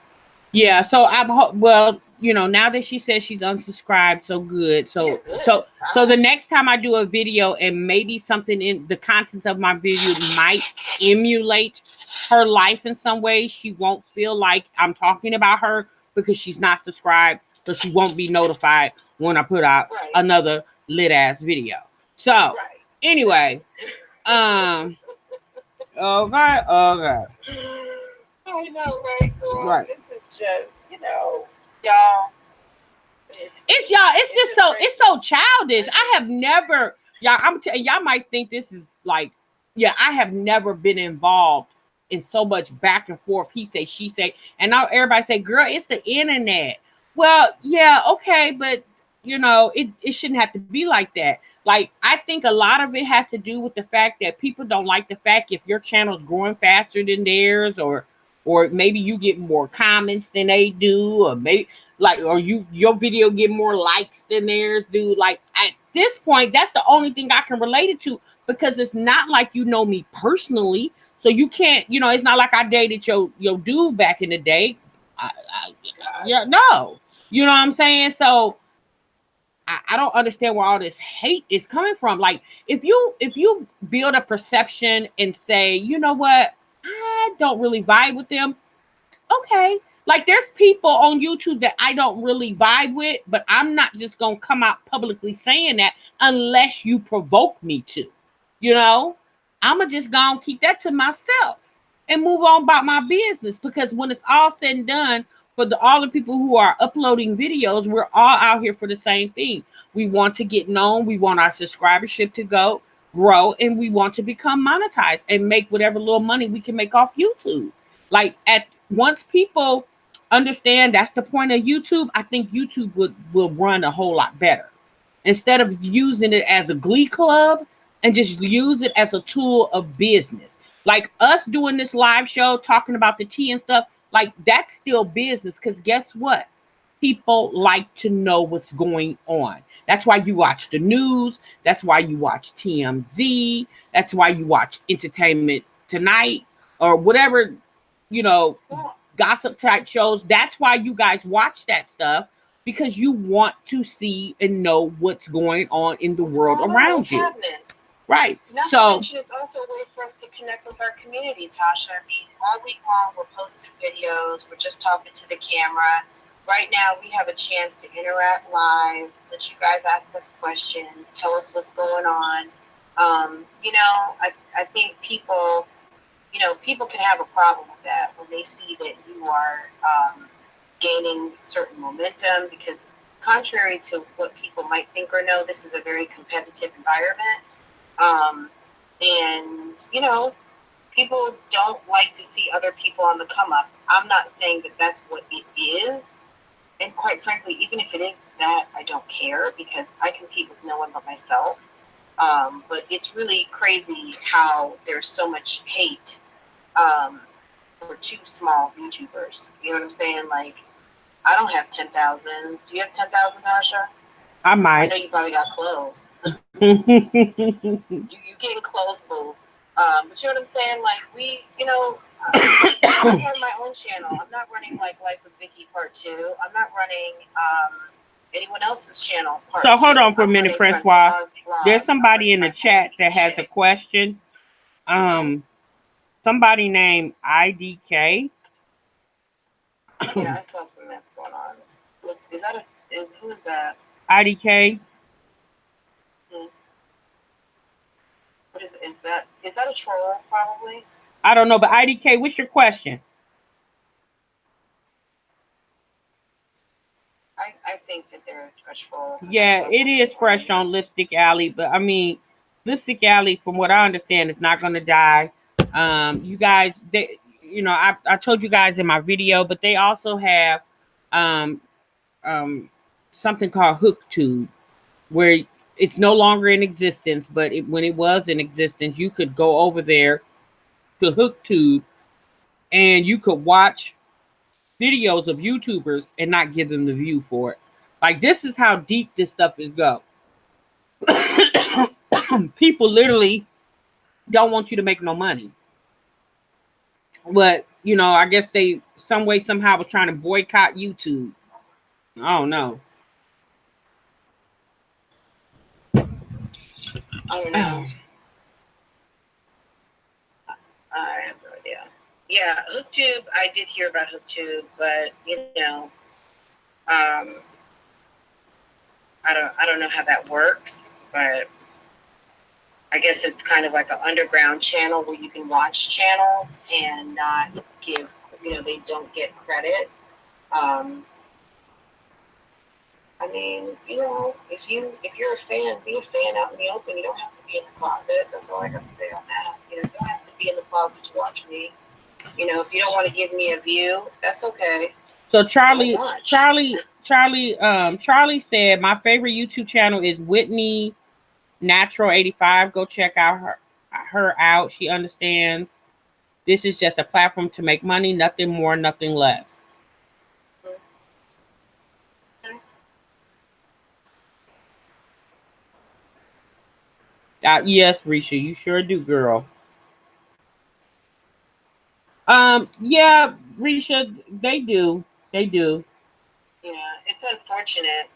Yeah, so well, now that she says she's unsubscribed, so good. Yeah, So good. so the next time I do a video and maybe something in the contents of my video might emulate her life in some way, she won't feel like I'm talking about her because she's not subscribed, so she won't be notified when I put out Right. another lit ass video. So Right. anyway, okay. I know, right, girl? Right. This is just, y'all. It's y'all. It's just so. It's so childish. I have never. Y'all might think this is like. Yeah, I have never been involved in so much back and forth. He say, she say, and now everybody say, "Girl, it's the internet." Well, yeah, okay, but it shouldn't have to be like that. Like, I think a lot of it has to do with the fact that people don't like the fact if your channel's growing faster than theirs, or maybe you get more comments than they do, or maybe like, or your video get more likes than theirs do. Like, at this point, that's the only thing I can relate it to, because it's not like you know me personally, so you can't, it's not like I dated your dude back in the day. Yeah, no, you know what I'm saying. So I don't understand where all this hate is coming from. Like, if you build a perception and say, you know what, I don't really vibe with them, okay. Like, there's people on YouTube that I don't really vibe with, but I'm not just gonna come out publicly saying that unless you provoke me to. You know, I'ma just gonna keep that to myself and move on about my business, because when it's all said and done, for all the people who are uploading videos, we're all out here for the same thing. We want to get known, we want our subscribership to grow, and we want to become monetized and make whatever little money we can make off YouTube. Like, at once people understand that's the point of YouTube, I think YouTube will run a whole lot better. Instead of using it as a glee club, and just use it as a tool of business. Like us doing this live show, talking about the tea and stuff, like, that's still business, because guess what? People like to know what's going on. That's why you watch the news. That's why you watch TMZ. That's why you watch Entertainment Tonight, or whatever, you know, gossip type shows. That's why you guys watch that stuff, because you want to see and know what's going on in the world around you. Right. Not to mention, it's also a way for us to connect with our community, Tasha. I mean, all week long, we're posting videos. We're just talking to the camera. right now we have a chance to interact live, let you guys ask us questions, tell us what's going on. I think people, people can have a problem with that when they see that you are gaining certain momentum, because contrary to what people might think or know, this is a very competitive environment. And, people don't like to see other people on the come up. I'm not saying that that's what it is. And quite frankly, even if it is that, I don't care, because I compete with no one but myself. But it's really crazy how there's so much hate for two small YouTubers. You know what I'm saying? Like, I don't have 10,000. Do you have 10,000, Tasha? I I might. know you probably got clothes. you getting clothes, boo. But you know what I'm saying? Like, I run my own channel. I'm not running like Life with Vicky Part 2. I'm not running anyone else's channel Part 2. So hold on for a I'm minute, running Francois. Francois's vlog. There's somebody in the My chat own that has a shit. question. Somebody named IDK. Yeah, I saw some mess going on. Who is that? IDK. What is that? Is that a troll? Probably. I don't know, but IDK, what's your question? I think that they're a troll. Yeah, it is fresh on Lipstick Alley, but I mean, Lipstick Alley, from what I understand, is not going to die. You guys, I told you guys in my video, but they also have um, something called HookTube, where it's no longer in existence, but when it was in existence, you could go over there to HookTube and you could watch videos of YouTubers and not give them the view for it. Like, this is how deep this stuff is go. People literally don't want you to make no money. But, I guess they some way somehow was trying to boycott YouTube. I don't know. I don't know. I have no idea. Yeah, HookTube, I did hear about HookTube, but I don't know how that works, but I guess it's kind of like an underground channel where you can watch channels and not give, they don't get credit. I mean, if you're a fan, be a fan out in the open. You don't have to be in the closet. That's all I got to say on that. You don't have to be in the closet to watch me. If you don't want to give me a view, that's okay. So Charlie said my favorite YouTube channel is Whitney Natural 85. Go check out her out. She understands this is just a platform to make money, nothing more, nothing less. Yes, Risha, you sure do, girl. Yeah, Risha, they do. They do. Yeah, it's unfortunate.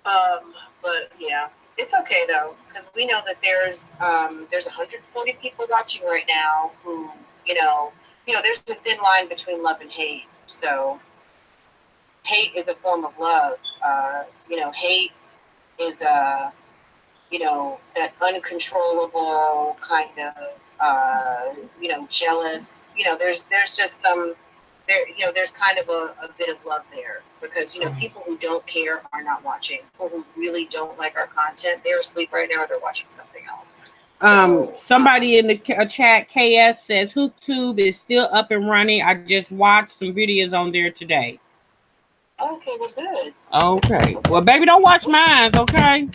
But yeah, it's okay though, because we know that there's 140 people watching right now who, there's a thin line between love and hate. So hate is a form of love. Hate is that uncontrollable kind of jealous. There's just there's kind of a bit of love there, because people who don't care are not watching. People who really don't like our content, they're asleep right now, or they're watching something else. Somebody in the chat, KS, says HookTube is still up and running. I just watched some videos on there today. Okay, well, good. Okay, well, baby, don't watch mine, okay?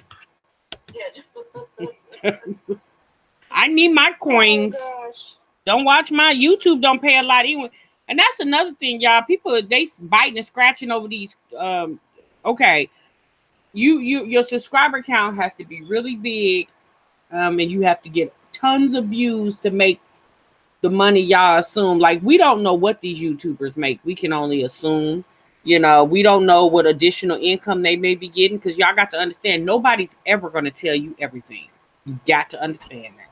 Yeah. I need my coins. Oh, gosh. Don't watch my YouTube. Don't pay a lot even. And that's another thing, y'all. People, they biting and scratching over these. Okay, your subscriber count has to be really big, and you have to get tons of views to make the money y'all assume. Like, we don't know what these YouTubers make. We can only assume. We don't know what additional income they may be getting, because y'all got to understand, nobody's ever going to tell you everything. You got to understand that.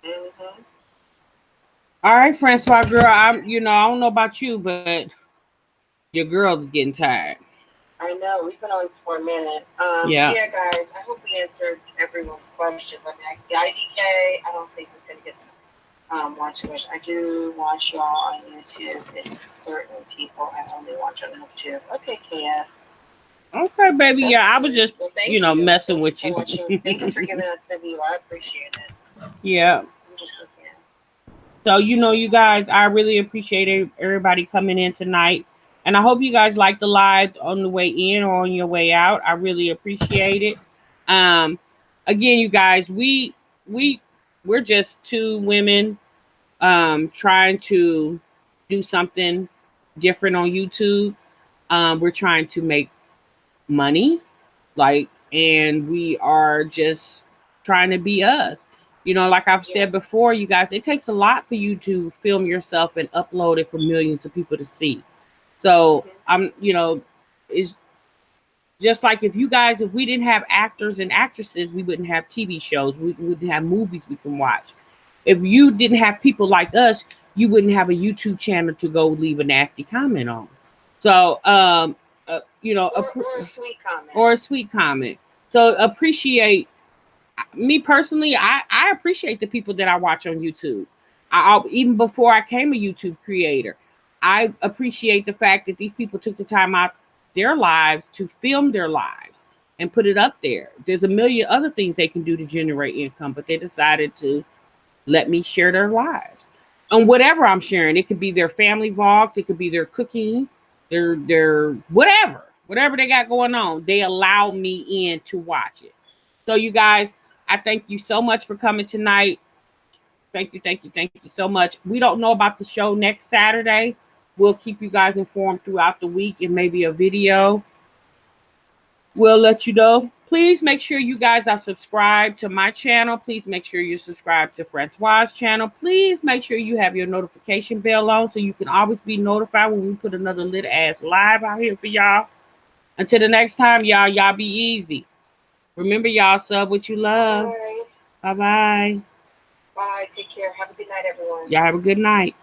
Mm-hmm. All right, Francois girl. I'm I don't know about you, but your girl is getting tired. I know we've been on for a minute. Yeah. Yeah, guys. I hope we answered everyone's questions. I mean, the IDK. I don't think we're gonna get to watch much. I do watch y'all on YouTube. It's certain people I only watch on YouTube. Okay, KS. Okay, baby. That's Yeah, I was good. just, Well, thank you. messing Thank you with for you. watching. Thank you for giving us the view. I appreciate it. Yeah. I'm just looking at. So, you guys, I really appreciate everybody coming in tonight. And I hope you guys like the live on the way in or on your way out. I really appreciate it. Um, Again, you guys, we we're just two women trying to do something different on YouTube. We're trying to make money, and we are just trying to be us. Like I've said before, you guys, it takes a lot for you to film yourself and upload it for millions of people to see. So it's just like if we didn't have actors and actresses, we wouldn't have TV shows, we wouldn't have movies we can watch. If you didn't have people like us, you wouldn't have a YouTube channel to go leave a nasty comment on. So Or a sweet comment. or a sweet comment. So appreciate me personally. I appreciate the people that I watch on YouTube. Even before I came a YouTube creator, I appreciate the fact that these people took the time out their lives to film their lives and put it up there. There's a million other things they can do to generate income, but they decided to let me share their lives. And whatever I'm sharing, it could be their family vlogs, it could be their cooking, their whatever they got going on. They allow me in to watch it. So you guys, I thank you so much for coming tonight. Thank you so much. We don't know about the show next Saturday. We'll keep you guys informed throughout the week and maybe a video. We'll let you know. Please make sure you guys are subscribed to my channel. Please make sure you're subscribed to Francois' channel. Please make sure you have your notification bell on so you can always be notified when we put another lit ass live out here for y'all. Until the next time, y'all be easy. Remember, y'all, sub what you love. All right. Bye bye. Bye. Take care. Have a good night, everyone. Y'all have a good night.